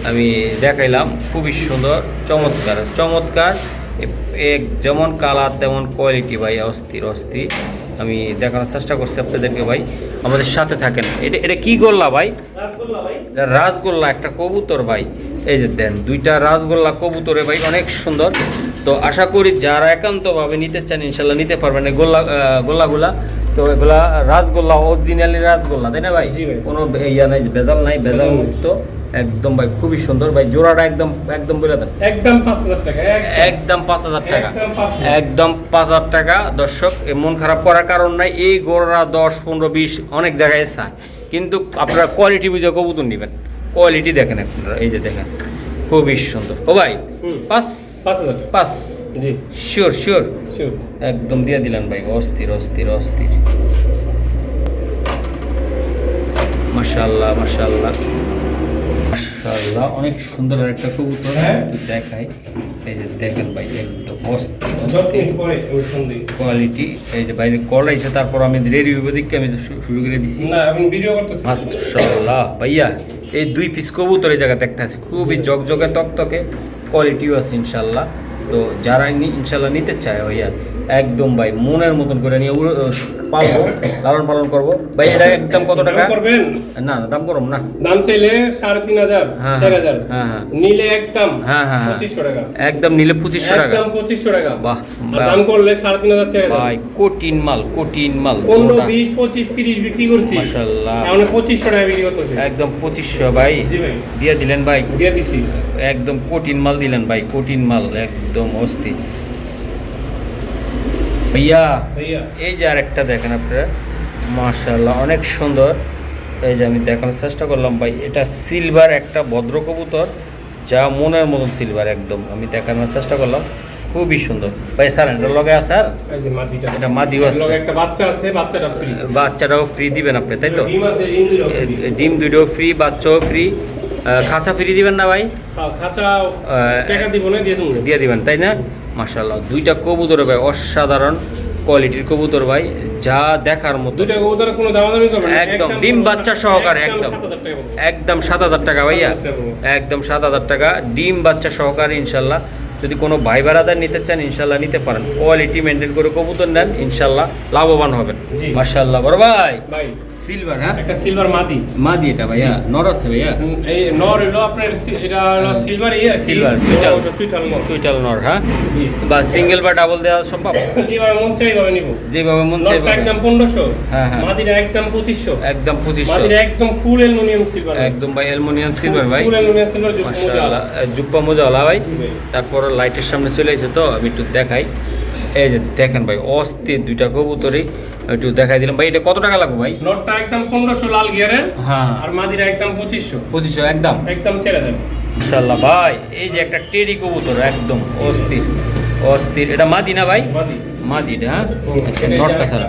Speaker 1: আমি দেখাইলাম, খুবই সুন্দর চমৎকার যেমন কালার তেমন কোয়ালিটি ভাই, অস্থির আমি দেখানোর চেষ্টা করছি আপনাদেরকে ভাই, আমাদের সাথে থাকেন। এটা কি গোল্লা ভাই? রাজগোল্লা একটা কবুতর ভাই। এই যে দেন দুইটা রাজগোল্লা কবুতরে ভাই অনেক সুন্দর, তো আশা করি যারা একান্তভাবে নিতে চান ইনশাল্লাহ নিতে পারবেন এই গোল্লাগুলা। তো এগুলা রাজগোল্লা, অরিজিনালি রাজগোল্লা, তাই না ভাই?
Speaker 2: জি ভাই।
Speaker 1: কোনো ইয়া নাই, ভেজাল নাই, ভেজাল মুক্ত একদম ভাই, খুবই সুন্দর ভাই। জোড়াটা একদম একদম বলে দেন,
Speaker 2: একদম 5000 টাকা,
Speaker 1: একদম 5000 টাকা,
Speaker 2: একদম 5000
Speaker 1: একদম 5000 টাকা। দর্শক মন খারাপ করার কারণ নাই, এই গোড়া 10, 15, 20 অনেক জায়গায় চায়, কিন্তু আপনারা কোয়ালিটি বুঝে কবুতর নেবেন। কোয়ালিটি দেখেন আপনারা, এই যে দেখেন খুবই সুন্দর। ও ভাই
Speaker 2: 5000 টাকা।
Speaker 1: 5
Speaker 2: জি
Speaker 1: শিওর শিওর
Speaker 2: শিওর।
Speaker 1: একদম দিয়ে দিলেন ভাই, অস্থির অস্থির অস্থির। মাশাআল্লাহ মাশাআল্লাহ মাশাআল্লাহ, অনেক সুন্দর একটা কবুতর।
Speaker 2: হ্যাঁ।
Speaker 1: একটু দেখাই, এই যে দেখেন ভাই একদম অস্থির
Speaker 2: 10
Speaker 1: অস্থির
Speaker 2: মিনিট পরে ওই সন্ধি।
Speaker 1: কোয়ালিটি। এই যে বাইরে কল আইছে, তারপর আমি রেডি হইব দেখে আমি শুরু করে দিছি।
Speaker 2: না আমি ভিডিও করতেছি।
Speaker 1: মাশাআল্লাহ ভাইয়া, এই 2 পিস কবুতর এই জায়গা দেখতে আছে, খুবই জকজকে তকতকে, কোয়ালিটিও আছে ইনশাল্লাহ। তো যারা ইনশাল্লাহ নিতে চায় ভাইয়া, একদম ভাই মনের মতন করে নিয়ে পালবো, লালন পালন করবো ভাই। এটা একদম কত টাকা
Speaker 2: দাম করবেন?
Speaker 1: না না, দাম করম না।
Speaker 2: দাম চাইলে 3500,
Speaker 1: হ্যাঁ,
Speaker 2: 4000।
Speaker 1: হ্যাঁ, হ্যাঁ।
Speaker 2: নিলে একদম
Speaker 1: হ্যাঁ, হ্যাঁ, হ্যাঁ।
Speaker 2: 2500 টাকা।
Speaker 1: একদম নিলে 2500 টাকা।
Speaker 2: একদম 2500 টাকা।
Speaker 1: বাহ,
Speaker 2: আর দাম করলে 3500, 4000।
Speaker 1: ভাই কঠিন মাল, কঠিন মাল।
Speaker 2: 15, 20, 25, 30 বিক্রি করছি।
Speaker 1: মাশাআল্লাহ।
Speaker 2: এখন 2500 টাকা বিক্রি করতেছি।
Speaker 1: একদম 2500 ভাই
Speaker 2: জি ভাই।
Speaker 1: দিয়ে দিলেন ভাই,
Speaker 2: দিয়ে দিছি।
Speaker 1: একদম কঠিন মাল দিলেন ভাই, কঠিন মাল একদম অস্থির ভাইয়া।
Speaker 2: ভাইয়া
Speaker 1: এই যে আরেকটা দেখেন আপনারা, মাশাআল্লাহ অনেক সুন্দর। এই যে আমি দেখানোর চেষ্টা করলাম ভাই, এটা সিলভার একটা ভদ্র কবুতর, যা মনের মতন সিলভার একদম। আমি দেখানোর চেষ্টা করলাম, খুবই সুন্দর ভাই। স্যার এটা লগে আছে, আর
Speaker 2: এই যে মাটিটা।
Speaker 1: এটা মাদিও আছে,
Speaker 2: লগে একটা বাচ্চা আছে, বাচ্চাটা ফ্রি।
Speaker 1: বাচ্চাটাও ফ্রি দিবেন আপনি, তাই তো?
Speaker 2: ডিম আছে, ইঞ্জিনও free।
Speaker 1: ডিম দুটোও ফ্রি, বাচ্চাও ফ্রি, খাঁচা ফ্রি দিবেন না ভাই?
Speaker 2: খাঁচা টাকা দিব না, দিয়ে দেবো।
Speaker 1: দিয়ে দিবেন, তাই না? মাশাআল্লাহ, 2টা কবুতর ভাই অসাধারণ কোয়ালিটির কবুতর ভাই, যা দেখার মতো।
Speaker 2: দুইটা কবুতর কোনো দামাদামি করবেন না,
Speaker 1: একদম ডিম বাচ্চা সহকারে, একদম
Speaker 2: 7000 টাকা পড়বে।
Speaker 1: একদম 7000 টাকা ভাইয়া,
Speaker 2: 7000 টাকা।
Speaker 1: একদম 7000 টাকা ডিম বাচ্চা সহকারে ইনশাল্লাহ। যদি কোনো ভাই বারাদার নিতে চান ইনশাল্লাহ নিতে পারেন, কোয়ালিটি মেনটেন করে কবুতর নেন ইনশাল্লাহ লাভবান হবেন।
Speaker 2: জি।
Speaker 1: মাশাআল্লাহ বড় ভাই,
Speaker 2: ভাই
Speaker 1: সিলভার, হ্যাঁ
Speaker 2: একটা সিলভার মাদি।
Speaker 1: মাদি এটা ভাইয়া, নর আছে ভাইয়া?
Speaker 2: এই নর হলো আপনার এটা হলো সিলভার,
Speaker 1: সিলভার চুইটাল,
Speaker 2: চুইটাল নর।
Speaker 1: চুইটাল নর, হ্যাঁ। বা সিঙ্গেল বা ডাবল দেওয়া সম্ভব?
Speaker 2: যেভাবে মন চাই ভাবে নিব।
Speaker 1: যেভাবে মন চাই
Speaker 2: নরটা একদম 1500।
Speaker 1: হ্যাঁ, হ্যাঁ।
Speaker 2: মাদিটা একদম 2500।
Speaker 1: একদম 2500,
Speaker 2: মাদিটা একদম ফুল অ্যালুমিনিয়াম সিলভার।
Speaker 1: একদম ভাই অ্যালুমিনিয়াম সিলভার ভাই,
Speaker 2: ফুল অ্যালুমিনিয়াম সিলভার
Speaker 1: মাশাআল্লাহ। জুপ্পা মোজাওয়ালা ভাই।
Speaker 2: জি ভাই।
Speaker 1: তারপর লাইটের সামনে চলে এসে তো আমি একটু দেখাই। এই যে দেখেন ভাই অস্থির 2টা কবুতরই একটু দেখাই দিলাম ভাই। এটা কত টাকা লাগবে ভাই?
Speaker 2: নরটা একদম 1500 লাল গিয়ারের।
Speaker 1: হ্যাঁ,
Speaker 2: আর মাদিটা একদম 2500।
Speaker 1: 2500 একদম।
Speaker 2: একদম ছেড়ে দেন।
Speaker 1: মাশাআল্লাহ ভাই, এই যে একটা টেরি কবুতর একদম অস্থির অস্থির। এটা মাদি না ভাই?
Speaker 2: মাদি।
Speaker 1: মাদি এটা, হ্যাঁ। আচ্ছা, নটটা ছাড়া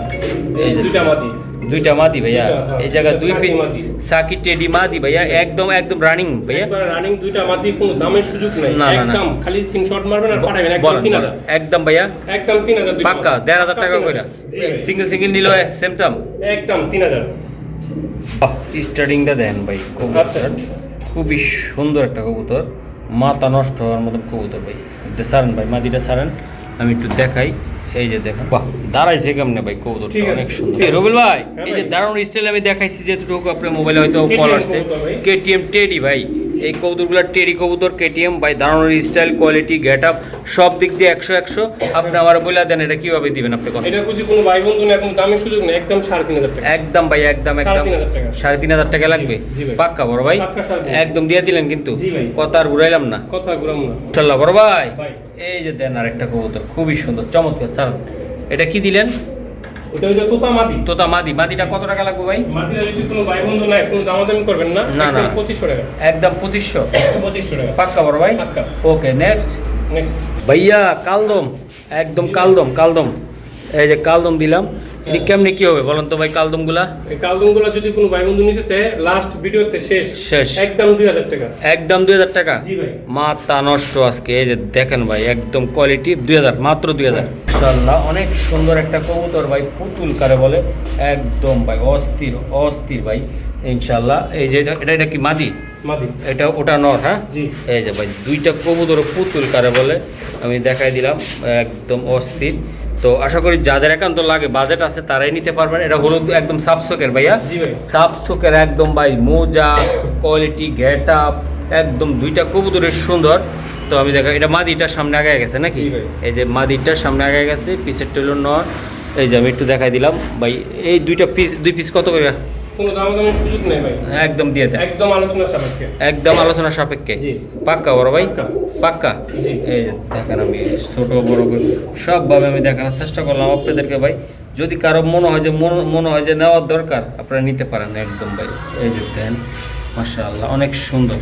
Speaker 1: এই যে
Speaker 2: দুইটা মাদি।
Speaker 1: 2টা মাদি ভাইয়া।
Speaker 2: হ্যাঁ,
Speaker 1: এই জায়গা 2 পিস
Speaker 2: মাদি।
Speaker 1: সাকি টেডি মাদি ভাইয়া, একদম একদম রানিং ভাইয়া।
Speaker 2: একবার রানিং দুইটা মাদি, কোনো দামের সুযোগ নাই।
Speaker 1: না, না, না।
Speaker 2: একদম খালি স্ক্রিনশট মারবেন আর পাঠাবেন, একদম
Speaker 1: বলেন
Speaker 2: 3000।
Speaker 1: একদম ভাইয়া,
Speaker 2: একদম 3000 দুইটা
Speaker 1: পাক্কা
Speaker 2: মাদি।
Speaker 1: 1500 টাকা করে।
Speaker 2: জি ভাই।
Speaker 1: সিঙ্গেল সিঙ্গেল নিলো সেম দাম।
Speaker 2: একদম 3000।
Speaker 1: স্টার্টিংটা দেন ভাই,
Speaker 2: আচ্ছা।
Speaker 1: কবুতর খুবই সুন্দর একটা কবুতর, মাথা নষ্ট হওয়ার মতন কবুতর ভাই। এটা সারেন ভাই, মাদিটা সারেন, আমি একটু দেখাই। এই যে দেখেন, বাহ দাঁড়াইছে কেমনে ভাই কবুতরটা,
Speaker 2: ঠিক আছে,
Speaker 1: অনেক সুন্দর।
Speaker 2: ঠিক আছে।
Speaker 1: রবিল ভাই,
Speaker 2: হ্যাঁ
Speaker 1: এই যে
Speaker 2: ভাই।
Speaker 1: দারুণ স্টাইল আমি দেখাইছি, যেটুকু আপনার মোবাইলে হয়তো কল
Speaker 2: KTM
Speaker 1: আসছে,
Speaker 2: কবুতর ভাই।
Speaker 1: কেটিএম টেডি ভাই। এই কবুতরগুলো টেরি কবুতর, কেটিএম ভাই, দারুণ স্টাইল, কোয়ালিটি, গেট আপ সব দিক দিয়ে 100 আপনি আমার বলে দেন এটা কিভাবে দিবেন আপনি কোন?
Speaker 2: এটা যদি কোনো ভাই বন্ধু না, কোনো দামের সুযোগ নেই, একদম 3500 টাকা।
Speaker 1: একদম ভাই, একদম একদম
Speaker 2: 3500 টাকা।
Speaker 1: 3500 টাকা লাগবে।
Speaker 2: জি ভাই।
Speaker 1: পাক্কা বড় ভাই,
Speaker 2: পাক্কা 3500
Speaker 1: একদম দিয়ে দিলেন কিন্তু,
Speaker 2: জি ভাই।
Speaker 1: কথা আর ঘুরাইলাম না।
Speaker 2: কথা ঘুরাম না।
Speaker 1: ইনশাআল্লাহ বড় ভাই।
Speaker 2: ভাই।
Speaker 1: এই যে দেন আরেকটা কবুতর, খুবই সুন্দর চমৎকার। স্যার এটা কি দিলেন?
Speaker 2: ওটা হইলো তোতা মাদি।
Speaker 1: তোতা মাদি। মাদিটা কত টাকা লাগবে ভাই?
Speaker 2: মাদিটা যদি কোনো ভাই বন্ধু নাই, কোনো দামাদামি করবেন না,
Speaker 1: না,
Speaker 2: একদম
Speaker 1: না।
Speaker 2: 2500 টাকা।
Speaker 1: একদম 2500
Speaker 2: 2500 টাকা।
Speaker 1: পাক্কা বড় ভাই।
Speaker 2: পাক্কা।
Speaker 1: Okay next
Speaker 2: next.
Speaker 1: ভাইয়া, কালদম, একদম কালদম কালদম। এই যে কালদম দিলাম, এটি কেমনি কি হবে বলেন তো ভাই কালদমগুলা?
Speaker 2: এই কালদমগুলো যদি কোনো ভাই বন্ধু নিতে চায়, লাস্ট ভিডিওতে
Speaker 1: শেষ।
Speaker 2: একদম 2000 টাকা।
Speaker 1: একদম 2000 টাকা।
Speaker 2: জি ভাই।
Speaker 1: মাথা নষ্ট আজকে। এই যে দেখেন ভাই, একদম কোয়ালিটি 2000, মাত্র 2000। ইনশাআল্লাহ অনেক সুন্দর একটা কবুতর ভাই, পুতুল কারে বলে, একদম ভাই অস্থির অস্থির ভাই ইনশাআল্লাহ। এই যে এটা কি মাদি?
Speaker 2: মাদি।
Speaker 1: এটা ওটা নর, হ্যাঁ।
Speaker 2: জি।
Speaker 1: এই যে ভাই 2টা কবুতর পুতুল কারে বলে আমি দেখাই দিলাম, একদম অস্থির। তো আশা করি যাদের একান্ত লাগে, বাজেট আছে, তারাই নিতে পারবেন। এটা হলুদ একদম সাবসোকের ভাইয়া।
Speaker 2: জি ভাই।
Speaker 1: সাবসোকের একদম ভাই, মোজা, কোয়ালিটি, গেট আপ একদম 2টা কবুতরের সুন্দর। তো আমি দেখা এটা মাদিটার সামনে আগে গেছে নাকি
Speaker 2: জি ভাই।
Speaker 1: এই যে মাদিটার সামনে আগে গেছে পিসের টেলো নর এই যে আমি একটু দেখাই দিলাম ভাই এই দুই পিস কত করে
Speaker 2: কোনো দামাদামির সুযোগ নেই ভাই,
Speaker 1: একদম দিয়ে দেন
Speaker 2: একদম আলোচনা সাপেক্ষে।
Speaker 1: একদম আলোচনা সাপেক্ষে
Speaker 2: জি।
Speaker 1: পাক্কা বড় ভাই
Speaker 2: পাক্কা।
Speaker 1: পাক্কা
Speaker 2: জি।
Speaker 1: এই যে দেখেন আমি ছোট বড় করে সবভাবে আমি দেখানোর চেষ্টা করলাম আপনাদেরকে ভাই যদি কারো মনে হয় যে নেওয়ার দরকার আপনারা নিতে পারেন একদম ভাই এই যে দেন মাশাআল্লাহ অনেক সুন্দর